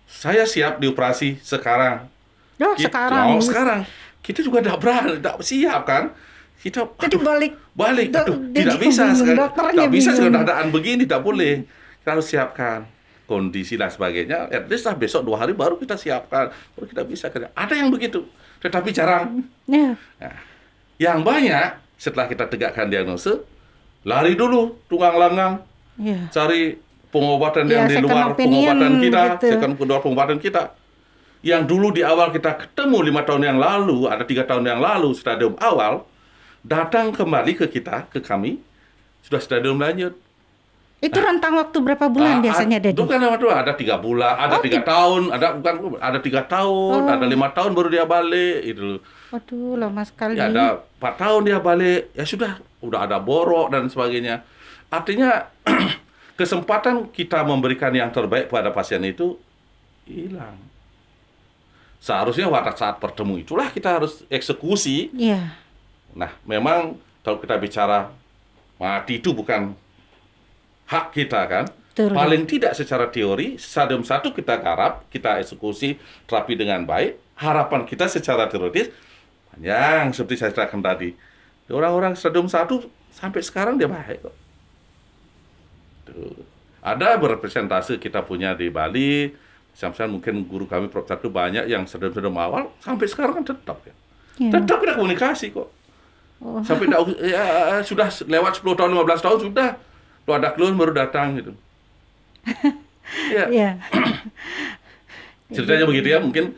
Saya siap dioperasi sekarang. Oh, sekarang. Sekarang. Kita juga tidak berani, tidak siap kan. Kita Jadi balik, aduh, Dedi tidak bisa bingung, sekarang. dokternya Tidak bisa bingung. keadaan begini, tidak boleh. Kita harus siapkan kondisi dan sebagainya. At least lah besok 2 hari baru kita siapkan, baru kita bisa kerja. Ada yang begitu, tetapi jarang. Ya. Nah, yang banyak setelah kita tegakkan diagnosa, lari dulu tunggang langgang, Iya. cari pengobatan yang Ya, di second luar opinion pengobatan kita, gitu. second kedua pengobatan kita. Yang dulu di awal kita ketemu 5 tahun yang lalu, ada 3 tahun yang lalu stadium awal, datang kembali ke kita, ke kami, sudah stadium lanjut. Itu rentang waktu berapa bulan biasanya, Dedi? Bukan waktu, ada 3 bulan, ada 3 tahun, ada 3 tahun, ada 5 tahun baru dia balik, itu. Waduh, lama sekali. Ya ada 4 tahun dia balik, ya sudah ada borok dan sebagainya. Artinya kesempatan kita memberikan yang terbaik pada pasien itu hilang. Seharusnya pada saat bertemu itulah kita harus eksekusi. Iya. Nah, memang kalau kita bicara mati itu bukan hak kita kan. Betul. Paling tidak secara teori, stadium 1 kita garap, kita eksekusi terapi dengan baik. Harapan kita secara teoritis panjang seperti saya katakan tadi. Orang-orang stadium 1 sampai sekarang dia baik kok. Tuh. Ada berpresentase kita punya di Bali. Misalnya mungkin guru kami Prof. Satu banyak yang stadium awal sampai sekarang kan tetap ya. Iya. Tetap kita komunikasi kok. Oh. Sampai ya, sudah lewat 10 tahun, 15 tahun sudah. Lu ada keluhan baru datang gitu. Ya, Iya. ceritanya begitu ya, mungkin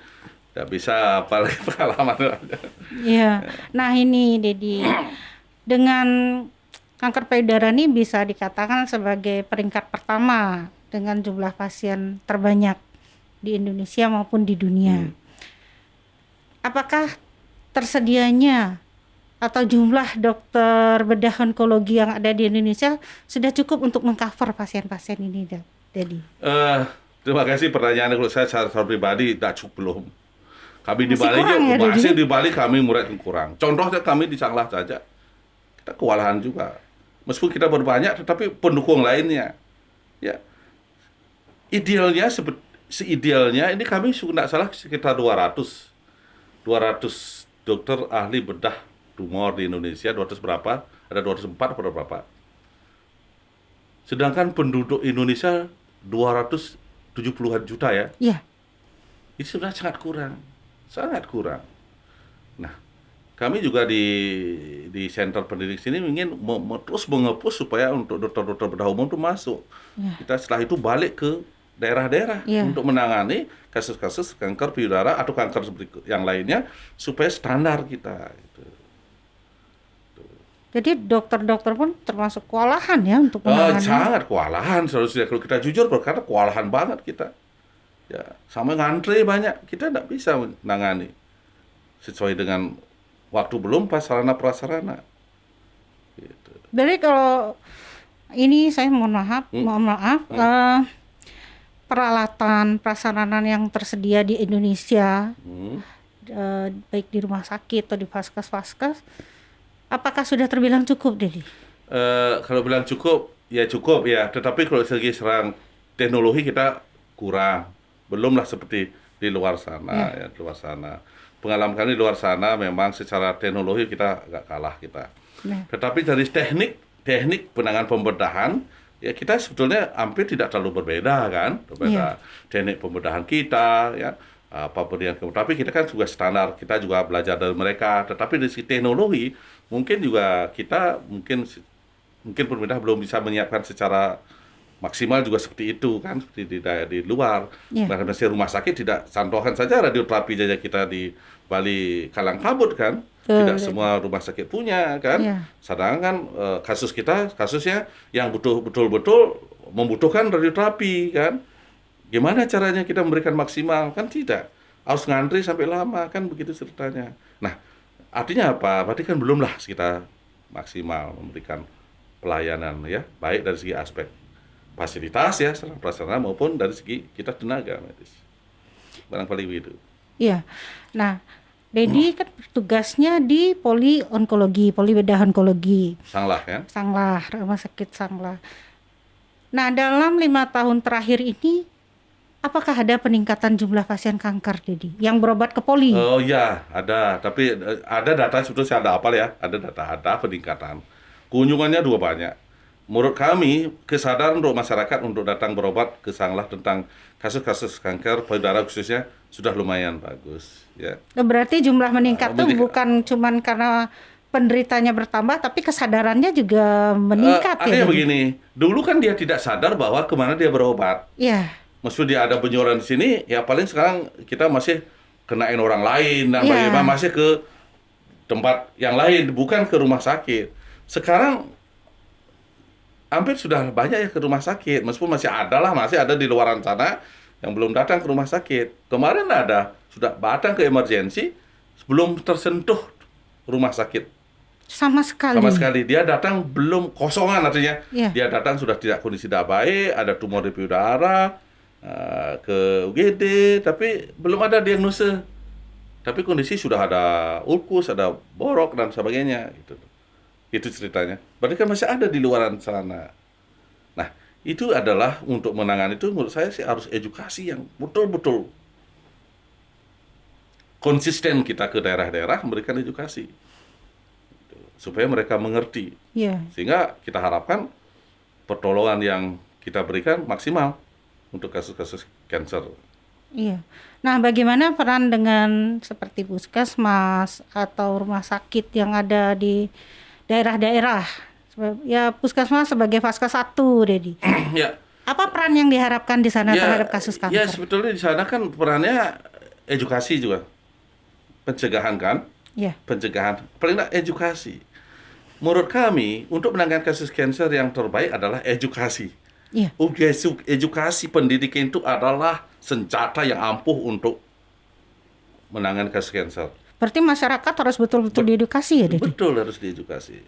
nggak bisa apalagi pengalaman. Iya. Nah, ini Dedi, dengan kanker payudara ini bisa dikatakan sebagai peringkat pertama dengan jumlah pasien terbanyak di Indonesia maupun di dunia. Apakah tersedianya atau jumlah dokter bedah onkologi yang ada di Indonesia sudah cukup untuk mengcover pasien-pasien ini, Dedi? Terima kasih pertanyaan. Kalau saya secara pribadi tidak cukup belum. Kami di Masih Bali kurang ya, masih Dedi? di Bali kami murid yang kurang. Contohnya kami di Sanglah saja. Kita kewalahan juga. Meskipun kita berbanyak tetapi pendukung lainnya. Ya. Idealnya seidealnya ini kami tidak salah sekitar 200 dokter ahli bedah tumor di Indonesia. 200 berapa? Ada 204 atau berapa? Sedangkan penduduk Indonesia 270-an juta ya. Iya. Itu sudah sangat kurang. Sangat kurang. Nah, kami juga di center pendidik sini ingin terus mengepush supaya untuk dokter-dokter bedah umum itu masuk. Ya. Kita setelah itu balik ke daerah-daerah Ya. untuk menangani kasus-kasus kanker payudara atau kanker seperti yang lainnya supaya standar kita. Gitu. Jadi dokter-dokter pun termasuk kewalahan ya untuk menangani. Sangat kewalahan seharusnya. Kalau kita jujur berkata kewalahan banget kita. Ya, sama ngantri banyak. Kita tidak bisa menangani sesuai dengan waktu belum pas sarana prasarana. Gitu. Jadi kalau ini saya mohon maaf, peralatan prasarana yang tersedia di Indonesia, baik di rumah sakit atau di vaskes, apakah sudah terbilang cukup, Dedi? Kalau bilang cukup ya, tetapi kalau segi serang teknologi kita kurang, belumlah seperti di luar sana ya, di luar sana. Pengalaman kami di luar sana memang secara teknologi kita agak kalah kita. Tetapi dari teknik penanganan pembedahan ya kita sebetulnya hampir tidak terlalu berbeda kan, teknik pembedahan kita ya, apa pemberian, tapi kita kan juga standar, kita juga belajar dari mereka. Tetapi dari segi teknologi mungkin juga kita mungkin pemerintah belum bisa menyiapkan secara maksimal juga seperti itu kan, seperti di luar. Iya. Nah, karena rumah sakit tidak contohkan saja radioterapi saja kita di Bali Kalangkabut kan, tidak semua rumah sakit punya kan. Iya. Sedangkan kasusnya yang betul-betul membutuhkan radioterapi kan. Gimana caranya kita memberikan maksimal? Kan tidak. Harus ngantri sampai lama kan, begitu ceritanya. Nah, artinya apa? Berarti kan belumlah kita maksimal memberikan pelayanan ya, baik dari segi aspek fasilitas ya, sarana prasarana maupun dari segi kita tenaga medis. Barangkali begitu. Iya. Nah, Dedi kan tugasnya di poli bedah onkologi. Sanglah kan? Sanglah, Rumah Sakit Sanglah. Nah, dalam 5 tahun terakhir ini, apakah ada peningkatan jumlah pasien kanker, Dedi, yang berobat ke poli? Oh iya, ada. Tapi ada data, sebetulnya saya ada apal ya. Ada peningkatan. Kunjungannya dua banyak. Menurut kami, kesadaran untuk masyarakat untuk datang berobat ke Sanglah tentang kasus-kasus kanker payudara khususnya sudah lumayan bagus. Ya. Berarti jumlah meningkat tuh bukan cuman karena penderitanya bertambah, tapi kesadarannya juga meningkat ya. Artinya begini, dulu kan dia tidak sadar bahwa kemana dia berobat. Iya. Maksud dia ada benjolan di sini, ya paling sekarang kita masih kenain orang lain dan bagaimana masih ke tempat yang lain, bukan ke rumah sakit. Sekarang hampir sudah banyak ya ke rumah sakit, meskipun masih ada di luaran sana yang belum datang ke rumah sakit. Kemarin sudah datang ke emergensi sebelum tersentuh rumah sakit. Sama sekali. Dia datang belum kosongan, artinya dia datang sudah kondisi tidak baik, ada tumor di payudara, ke UGD, tapi belum ada diagnosa. Tapi kondisi sudah ada ulkus, ada borok dan sebagainya gitu. Itu ceritanya. Berarti kan masih ada di luaran sana. Nah, itu adalah untuk menangani itu menurut saya sih harus edukasi yang betul-betul konsisten, kita ke daerah-daerah memberikan edukasi supaya mereka mengerti. Sehingga kita harapkan pertolongan yang kita berikan maksimal untuk kasus-kasus kanker. Iya. Nah, bagaimana peran dengan seperti puskesmas atau rumah sakit yang ada di daerah-daerah? Ya, puskesmas sebagai Vaskes 1, Dedi. Ya. Apa peran yang diharapkan di sana terhadap kasus kanker? Ya, sebetulnya di sana kan perannya edukasi juga. Pencegahan kan? Iya. Pencegahan. Paling tidak edukasi. Menurut kami, untuk menangani kasus kanker yang terbaik adalah edukasi. Iya. Edukasi pendidikan itu adalah senjata yang ampuh untuk menangani kasus kanker. Berarti masyarakat harus betul-betul diedukasi ya, Dedi? Betul, harus diedukasi.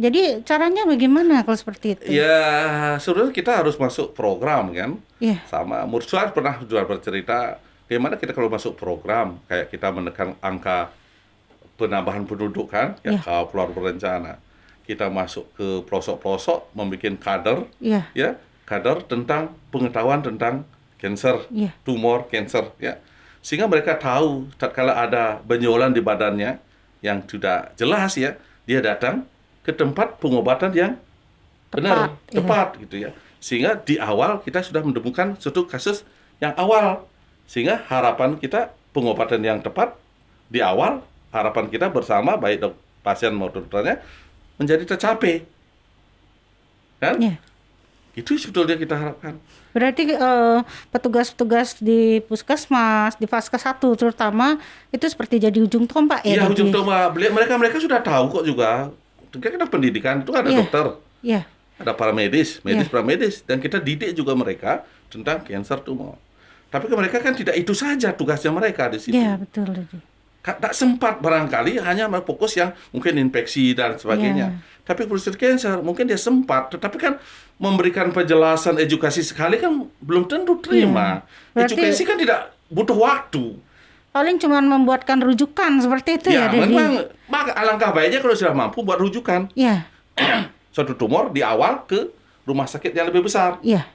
Jadi caranya bagaimana kalau seperti itu? Ya, sebenarnya kita harus masuk program kan. Iya. Sama Mursuar pernah juga bercerita bagaimana kita kalau masuk program, kayak kita menekan angka penambahan penduduk kan, kalau keluar berencana. Kita masuk ke pelosok-pelosok, membuat kader, kader tentang pengetahuan tentang kanker, tumor kanker, ya, sehingga mereka tahu tatkala ada benjolan di badannya yang sudah jelas ya, dia datang ke tempat pengobatan yang benar, tepat gitu ya, sehingga di awal kita sudah menemukan suatu kasus yang awal, sehingga harapan kita pengobatan yang tepat di awal, harapan kita bersama baik pasien maupun dokternya menjadi tercapai, kan? Itu sebetulnya kita harapkan. Berarti petugas-petugas di puskesmas, di Vaskes 1 terutama itu seperti jadi ujung tombak ya? Iya, ujung tombak. Mereka sudah tahu kok juga. Kita pendidikan itu ada dokter, ada paramedis, paramedis, dan kita didik juga mereka tentang kanker tumor. Tapi mereka kan tidak itu saja tugasnya mereka di situ. Iya, betul. Tak sempat barangkali hanya fokus yang mungkin infeksi dan sebagainya. Tapi prostat kanker mungkin dia sempat, tetapi kan memberikan penjelasan edukasi sekali kan belum tentu terima. Berarti, edukasi kan tidak butuh waktu. Paling cuma membuatkan rujukan seperti itu ya. Memang alangkah baiknya kalau sudah mampu buat rujukan. Iya. Suatu tumor di awal ke rumah sakit yang lebih besar. Iya.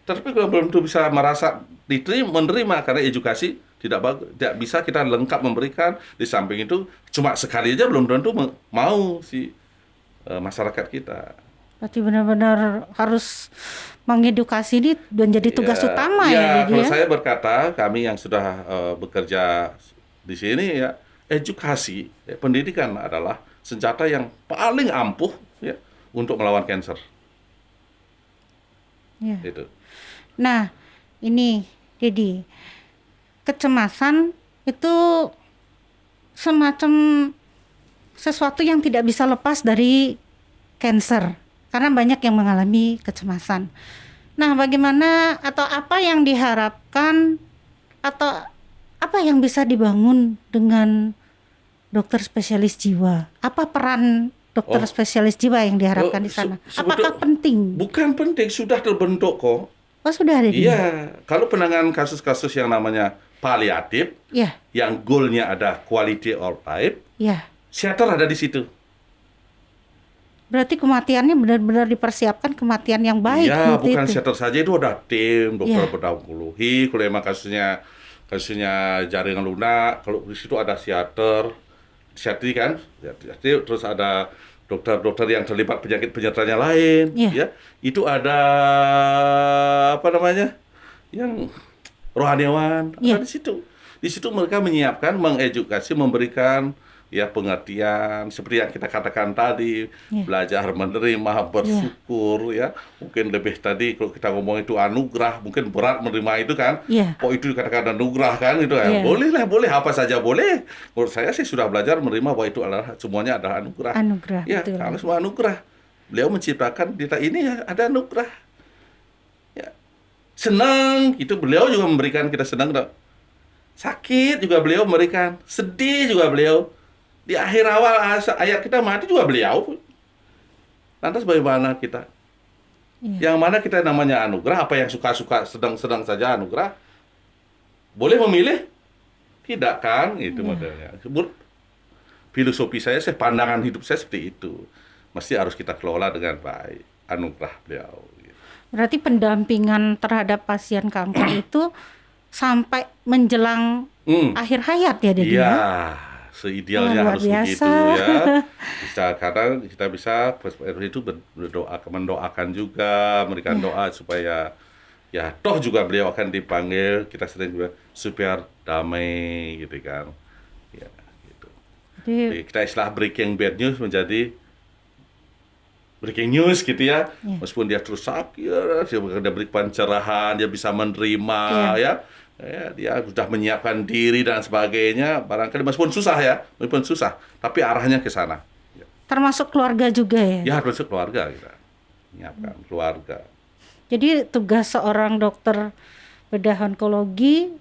Tapi kalau belum bisa merasa menerima karena edukasi tidak bisa kita lengkap memberikan. Di samping itu cuma sekali aja belum tentu mau si masyarakat kita. Berarti benar-benar harus mengedukasi ini menjadi tugas utama ya. Kalau saya berkata, kami yang sudah bekerja di sini ya, edukasi, pendidikan adalah senjata yang paling ampuh ya untuk melawan kanker. Ya. Itu. Nah, ini Dedi, kecemasan itu semacam sesuatu yang tidak bisa lepas dari kanker, karena banyak yang mengalami kecemasan. Nah, bagaimana atau apa yang diharapkan atau apa yang bisa dibangun dengan dokter spesialis jiwa? Apa peran dokter spesialis jiwa yang diharapkan di sana? Apakah penting? Bukan penting, sudah terbentuk kok. Oh, sudah ada. Iya, kalau penanganan kasus-kasus yang namanya paliatif, Ya, yang goalnya ada quality of life, ya. psikiater ada di situ. Berarti kematiannya benar-benar dipersiapkan kematian yang baik. Iya, gitu bukan itu. psikiater saja, itu ada tim dokter Iya. bedah onkologi. Kalau emang kasusnya jaringan lunak, kalau di situ ada psikiater kan, terus ada dokter-dokter yang terlibat penyakit-penyertanya lain, Iya. ya. Itu ada apa namanya, yang rohaniawan Iya. ada di situ. Di situ mereka menyiapkan, mengedukasi, memberikan ya pengertian seperti yang kita katakan tadi, Iya. belajar menerima, bersyukur ya. Mungkin lebih tadi kalau kita ngomong itu anugerah, mungkin berat menerima itu kan. Iya. Kok itu dikatakan anugerah kan gitu kan. Iya. Boleh lah, boleh apa saja boleh. Menurut saya sih sudah belajar menerima bahwa itu adalah semuanya adalah anugerah. Anugerah, Ya, betul. karena semua anugerah. Beliau menciptakan kita ini ya ada anugerah. Ya. Senang, itu beliau juga memberikan kita senang. Sakit juga beliau memberikan, sedih juga beliau. Di akhir awal ayat kita mati juga beliau. Lantas bagaimana kita? Iya. Yang mana kita namanya anugerah, apa yang suka-suka, sedang-sedang saja anugerah? Boleh memilih? Tidak kan? Itu modelnya. Filosofi saya, pandangan hidup saya seperti itu. Mesti harus kita kelola dengan baik. Anugerah beliau. Berarti pendampingan terhadap pasien kanker itu sampai menjelang akhir hayat ya, Dedi? Iya, Ya? seidealnya Luar harus biasa. begitu ya. Kadang kita bisa itu berdoa, mendoakan juga, memberikan doa supaya ya toh juga beliau akan dipanggil, kita sering juga supaya damai gitu kan. Ya, gitu. Jadi kita istilah breaking bad news menjadi breaking news gitu ya. Meskipun dia terus sakit, dia beri pencerahan, dia bisa menerima ya. Dia sudah menyiapkan diri dan sebagainya, barangkali meskipun susah, tapi arahnya ke sana. Ya. Termasuk keluarga juga ya? Ya, termasuk keluarga kita menyiapkan keluarga. Jadi tugas seorang dokter bedah onkologi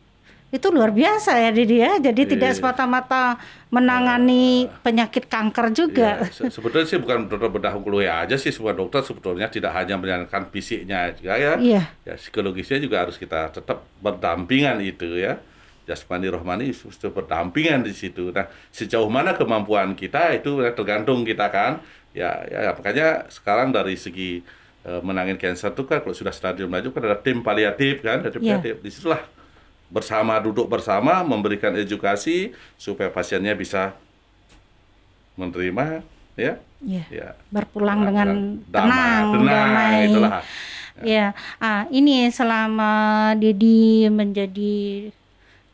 itu luar biasa ya, Dedi ya. Jadi tidak semata-mata menangani penyakit kanker juga. Ya, sebetulnya sih bukan dokter bedah onkologi aja sih, semua dokter sebetulnya tidak hanya menjalankan fisiknya juga ya. Iya. Ya, psikologisnya juga harus kita tetap berdampingan itu ya. Jasmani rohmani sudah berdampingan di situ. Nah, sejauh mana kemampuan kita itu tergantung kita kan. Ya, makanya sekarang dari segi menangin kanker itu kan kalau sudah stadium lanjut kan ada tim paliatif kan, ada tim paliatif. Disitulah duduk bersama memberikan edukasi supaya pasiennya bisa menerima ya. Berpulang dengan tenang, damai. Itulah. Ya. Ini selama Dedi menjadi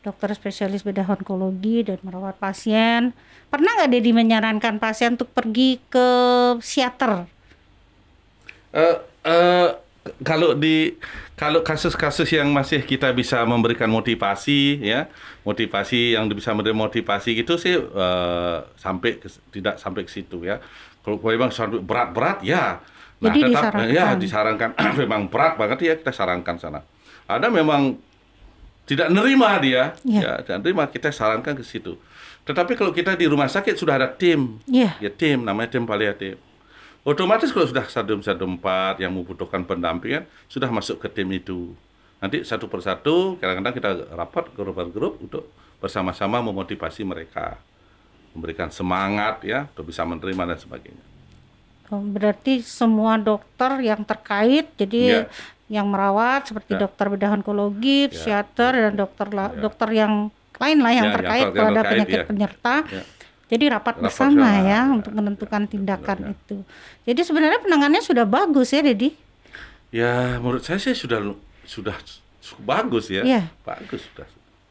dokter spesialis bedah onkologi dan merawat pasien, pernah nggak Dedi menyarankan pasien untuk pergi ke psikiater? Kalau kasus-kasus yang masih kita bisa memberikan motivasi yang bisa memberi motivasi itu sih tidak sampai ke situ ya. Kalau memang berat-berat ya. Nah, jadi tetap disarankan. disarankan memang berat banget ya kita sarankan sana. Ada memang tidak nerima dia, tidak nerima kita sarankan ke situ. Tetapi kalau kita di rumah sakit sudah ada tim, tim namanya tim paliatif. Otomatis kalau sudah stadium 4 yang membutuhkan pendampingan, sudah masuk ke tim itu. Nanti satu persatu, kadang-kadang kita rapat grup-grup untuk bersama-sama memotivasi mereka. Memberikan semangat ya, untuk bisa menerima dan sebagainya. Berarti semua dokter yang terkait, jadi yang merawat seperti dokter bedah onkologi, psikiater, dan dokter yang lain lah yang terkait kalau ada penyakit penyerta. Jadi rapat bersama ya untuk menentukan tindakan itu. Jadi sebenarnya penanganannya sudah bagus ya, Dedi? Ya, menurut saya sih sudah cukup bagus ya. Bagus sudah.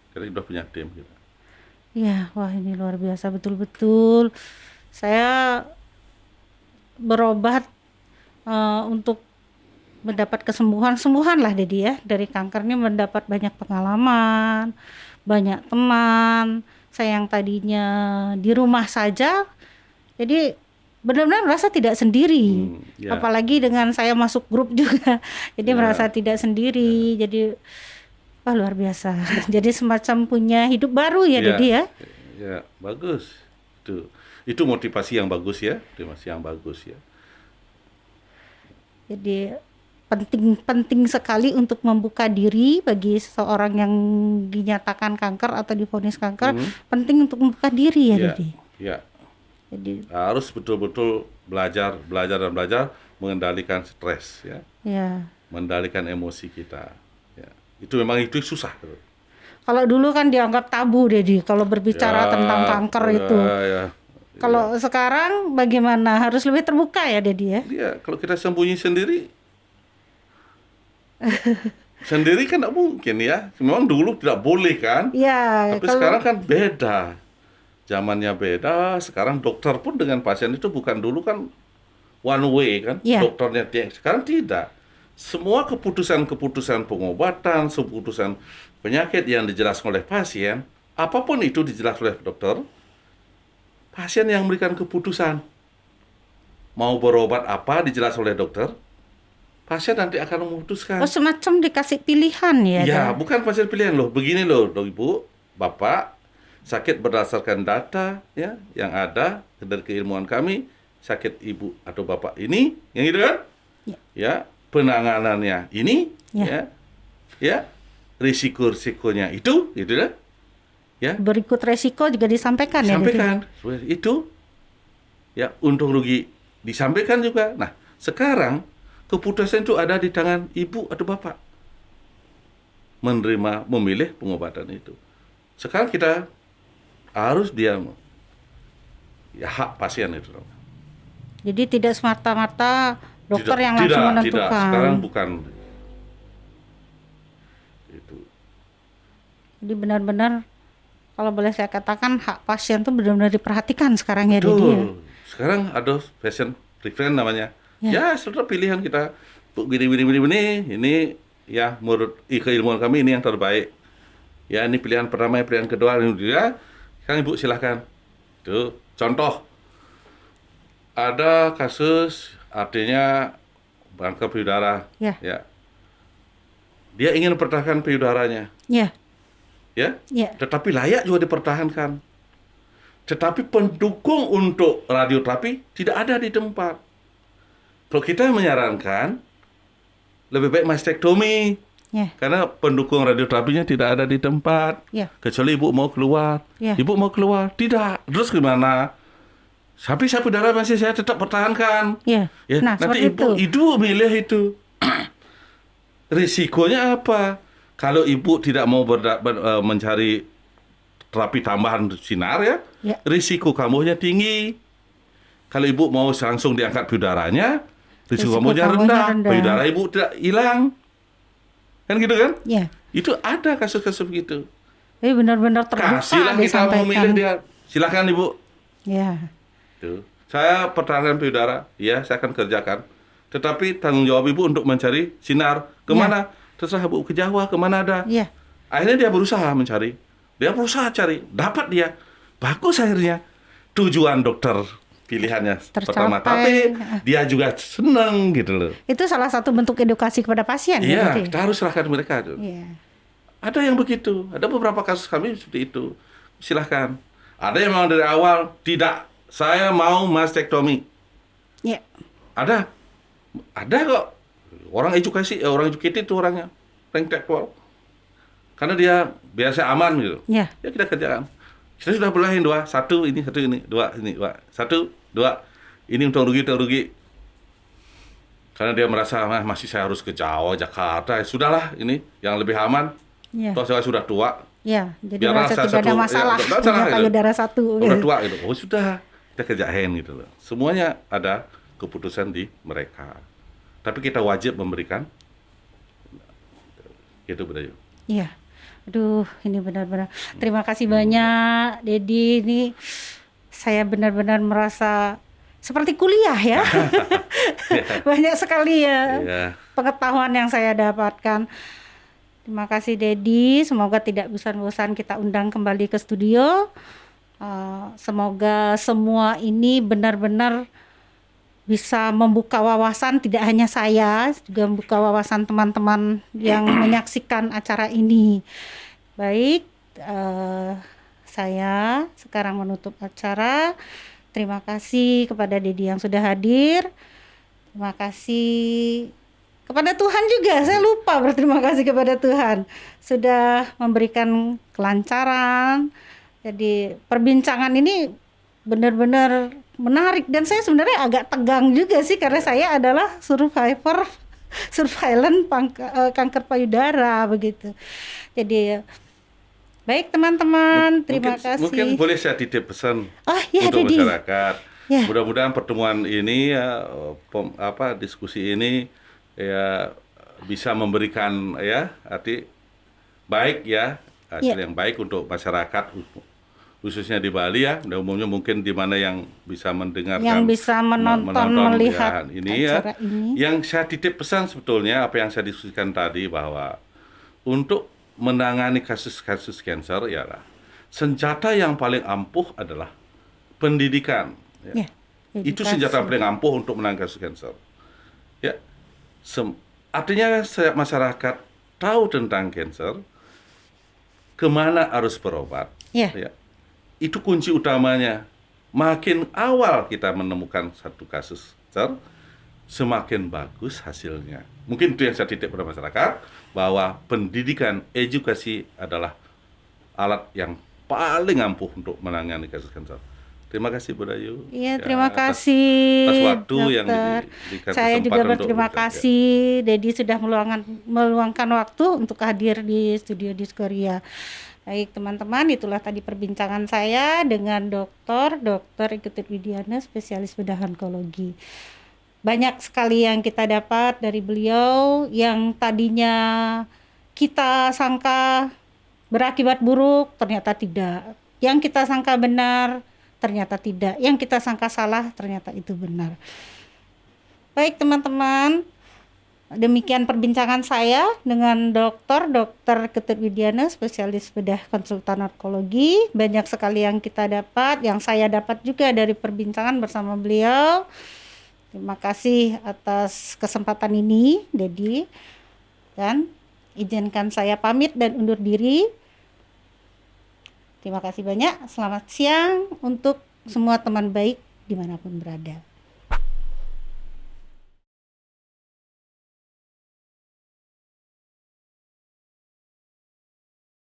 Kita sudah punya tim gitu. Iya, wah ini luar biasa betul-betul. Saya berobat untuk mendapat kesembuhan lah Dedi ya dari kanker ini, mendapat banyak pengalaman, banyak teman. Saya yang tadinya di rumah saja, jadi benar-benar merasa tidak sendiri. Ya, Apalagi dengan saya masuk grup juga, jadi ya, merasa tidak sendiri. Jadi wah luar biasa. Jadi semacam punya hidup baru ya ya, Dedi ya. ya, bagus. Itu motivasi yang bagus ya, motivasi yang bagus ya. Jadi penting sekali untuk membuka diri bagi seseorang yang dinyatakan kanker atau divonis kanker. Penting untuk membuka diri ya Ya, Dedi. ya. Jadi Harus betul-betul belajar mengendalikan stres ya, ya. mengendalikan emosi kita. Ya. Itu memang itu susah. Kalau dulu kan dianggap tabu Dedi kalau berbicara tentang kanker itu. Ya. Kalau sekarang bagaimana? Harus lebih terbuka ya Dedi ya. Iya, kalau kita sembunyi sendiri kan tidak mungkin ya. Memang dulu tidak boleh kan. Iya. Tapi sekarang kan beda. Zamannya beda. Sekarang dokter pun dengan pasien itu bukan dulu kan one way kan. Iya. Dokternya dia. Sekarang tidak. Semua keputusan-keputusan pengobatan, keputusan penyakit yang dijelaskan oleh pasien, apapun itu dijelaskan oleh dokter, pasien yang memberikan keputusan. Mau berobat apa dijelaskan oleh dokter, pasien nanti akan memutuskan. Oh, semacam dikasih pilihan ya. Ya, bukan pasien pilihan loh. Begini loh, Ibu, Bapak, sakit berdasarkan data ya yang ada dari keilmuan kami, sakit Ibu atau Bapak ini, yang gitu kan? Ya. Ya, penanganannya ini, Ya. ya, risiko-risikonya itu, gitu kan? Ya. Berikut resiko juga disampaikan ya. Sampaikan itu, ya, untung rugi disampaikan juga. Nah, sekarang keputusan itu ada di tangan ibu atau bapak memilih pengobatan itu. Sekarang kita harus diam, ya hak pasien itu. Jadi tidak semata-mata dokter yang langsung Tidak. menentukan. Sekarang bukan itu. Jadi benar-benar kalau boleh saya katakan hak pasien itu benar-benar diperhatikan sekarang ya Dedi ya. Betul. Sekarang ada pasien preference namanya. Ya. Ya, sudah pilihan kita. Ini ya menurut keilmuan kami ini yang terbaik. Ya, ini pilihan pertama, pilihan kedua, ini dia. Sekarang Ibu silahkan. Itu contoh. Ada kasus artinya kanker payudara. Ya. Ya. Dia ingin mempertahankan payudaranya. Ya. Ya. Ya. Tetapi layak juga dipertahankan. Tetapi pendukung untuk radioterapi tidak ada di tempat. Kalau kita menyarankan lebih baik mastektomi, Ya. karena pendukung radioterapinya tidak ada di tempat. Ya. Kecuali ibu mau keluar, Ya. ibu mau keluar, tidak. Terus gimana? Tapi payudara masih saya tetap pertahankan. Ya. Ya, Nah, nanti seperti ibu milih itu. Risikonya apa? Kalau ibu tidak mau mencari terapi tambahan sinar Ya. risiko kambuhnya tinggi. Kalau ibu mau langsung diangkat payudaranya, risiko kambuhnya rendah. Payudara ibu tidak hilang. Kan gitu kan? Ya. Itu ada kasus-kasus begitu. Jadi benar-benar terbuka Kasihlah kita disampaikan. memilih dia. Silakan ibu. Ya. Tuh. Saya pertahankan payudara, ya saya akan kerjakan. Tetapi tanggung jawab ibu untuk mencari sinar. Kemana? Terserah ibu, ke Jawa, kemana ada. Ya. Akhirnya dia berusaha mencari. Dia berusaha cari. Dapat dia. Bagus akhirnya. Tujuan dokter pilihannya pertama. Tapi dia juga senang gitu loh. Itu salah satu bentuk edukasi kepada pasien ya. Iya, kita harus serahkan mereka tuh. Iya. Ada yang begitu. Ada beberapa kasus kami seperti itu. Silahkan. Ada yang memang dari awal tidak. Saya mau mastektomi. Iya. Ada kok. Orang educated itu orangnya. Intelektual. Karena dia biasa aman gitu. Ya. Ya kita kerjakan. Kita sudah belahin dua. Satu ini, dua ini, dua. Satu, dua. Ini untung rugi. Karena dia merasa masih saya harus ke Jawa, Jakarta. Ya, sudahlah ini yang lebih aman. Ya. Toh saya sudah tua. Ya. Jadi Biarlah merasa saya tidak ada masalah. ya, masalah punya payudara satu. Udah tua gitu. Oh sudah, kita kerjain gitu loh. Semuanya ada keputusan di mereka. Tapi kita wajib memberikan. Itu budaya. Iya. Aduh, ini benar-benar terima kasih banyak, Dedi. Ini saya benar-benar merasa seperti kuliah ya. Banyak sekali ya Iya. pengetahuan yang saya dapatkan. Terima kasih, Dedi. Semoga tidak bosan-bosan kita undang kembali ke studio. Semoga semua ini benar-benar bisa membuka wawasan, tidak hanya saya, juga membuka wawasan teman-teman yang menyaksikan acara ini. Baik, saya sekarang menutup acara. Terima kasih kepada Dedi yang sudah hadir. Terima kasih kepada Tuhan juga. Saya lupa berterima kasih kepada Tuhan sudah memberikan kelancaran. Jadi perbincangan ini benar-benar menarik, dan saya sebenarnya agak tegang juga sih karena saya adalah survivor surveillance kanker payudara begitu. Jadi baik teman-teman, terima kasih. Mungkin boleh saya titip pesan Ya, untuk Dedi. masyarakat. Ya. Mudah-mudahan pertemuan ini diskusi ini ya bisa memberikan ya arti baik ya, hasil yang baik untuk masyarakat, khususnya di Bali ya. Umumnya mungkin di mana yang bisa mendengarkan, yang bisa menonton melihat ya, ini acara ini. Yang saya titip pesan sebetulnya apa yang saya diskusikan tadi, bahwa untuk menangani kasus-kasus kanker ya, senjata yang paling ampuh adalah pendidikan. Ya. Itu senjata paling ampuh untuk menangani kasus kanker. Ya, artinya masyarakat tahu tentang kanker, kemana harus berobat. Ya. Itu kunci utamanya. Makin awal kita menemukan satu kasus kanker, semakin bagus hasilnya. Mungkin itu yang saya titip pada masyarakat, bahwa pendidikan, edukasi adalah alat yang paling ampuh untuk menangani kasus kanker. Terima kasih Bu Dayu. Iya, terima kasih atas waktu dokter. yang diberikan. Saya juga berterima kasih Dedi sudah meluangkan waktu untuk hadir di studio Diskoria. Baik teman-teman, itulah tadi perbincangan saya dengan Dr. Iketit Widiana, spesialis bedah onkologi. Banyak sekali yang kita dapat dari beliau yang tadinya kita sangka berakibat buruk, ternyata tidak. Yang kita sangka benar, ternyata tidak. Yang kita sangka salah, ternyata itu benar. Baik teman-teman, demikian perbincangan saya dengan Dr. Iketit Widiana, spesialis bedah konsultan onkologi. Banyak sekali yang kita dapat, yang saya dapat juga dari perbincangan bersama beliau. Terima kasih atas kesempatan ini, Dedi. Dan izinkan saya pamit dan undur diri. Terima kasih banyak. Selamat siang untuk semua teman baik dimanapun berada.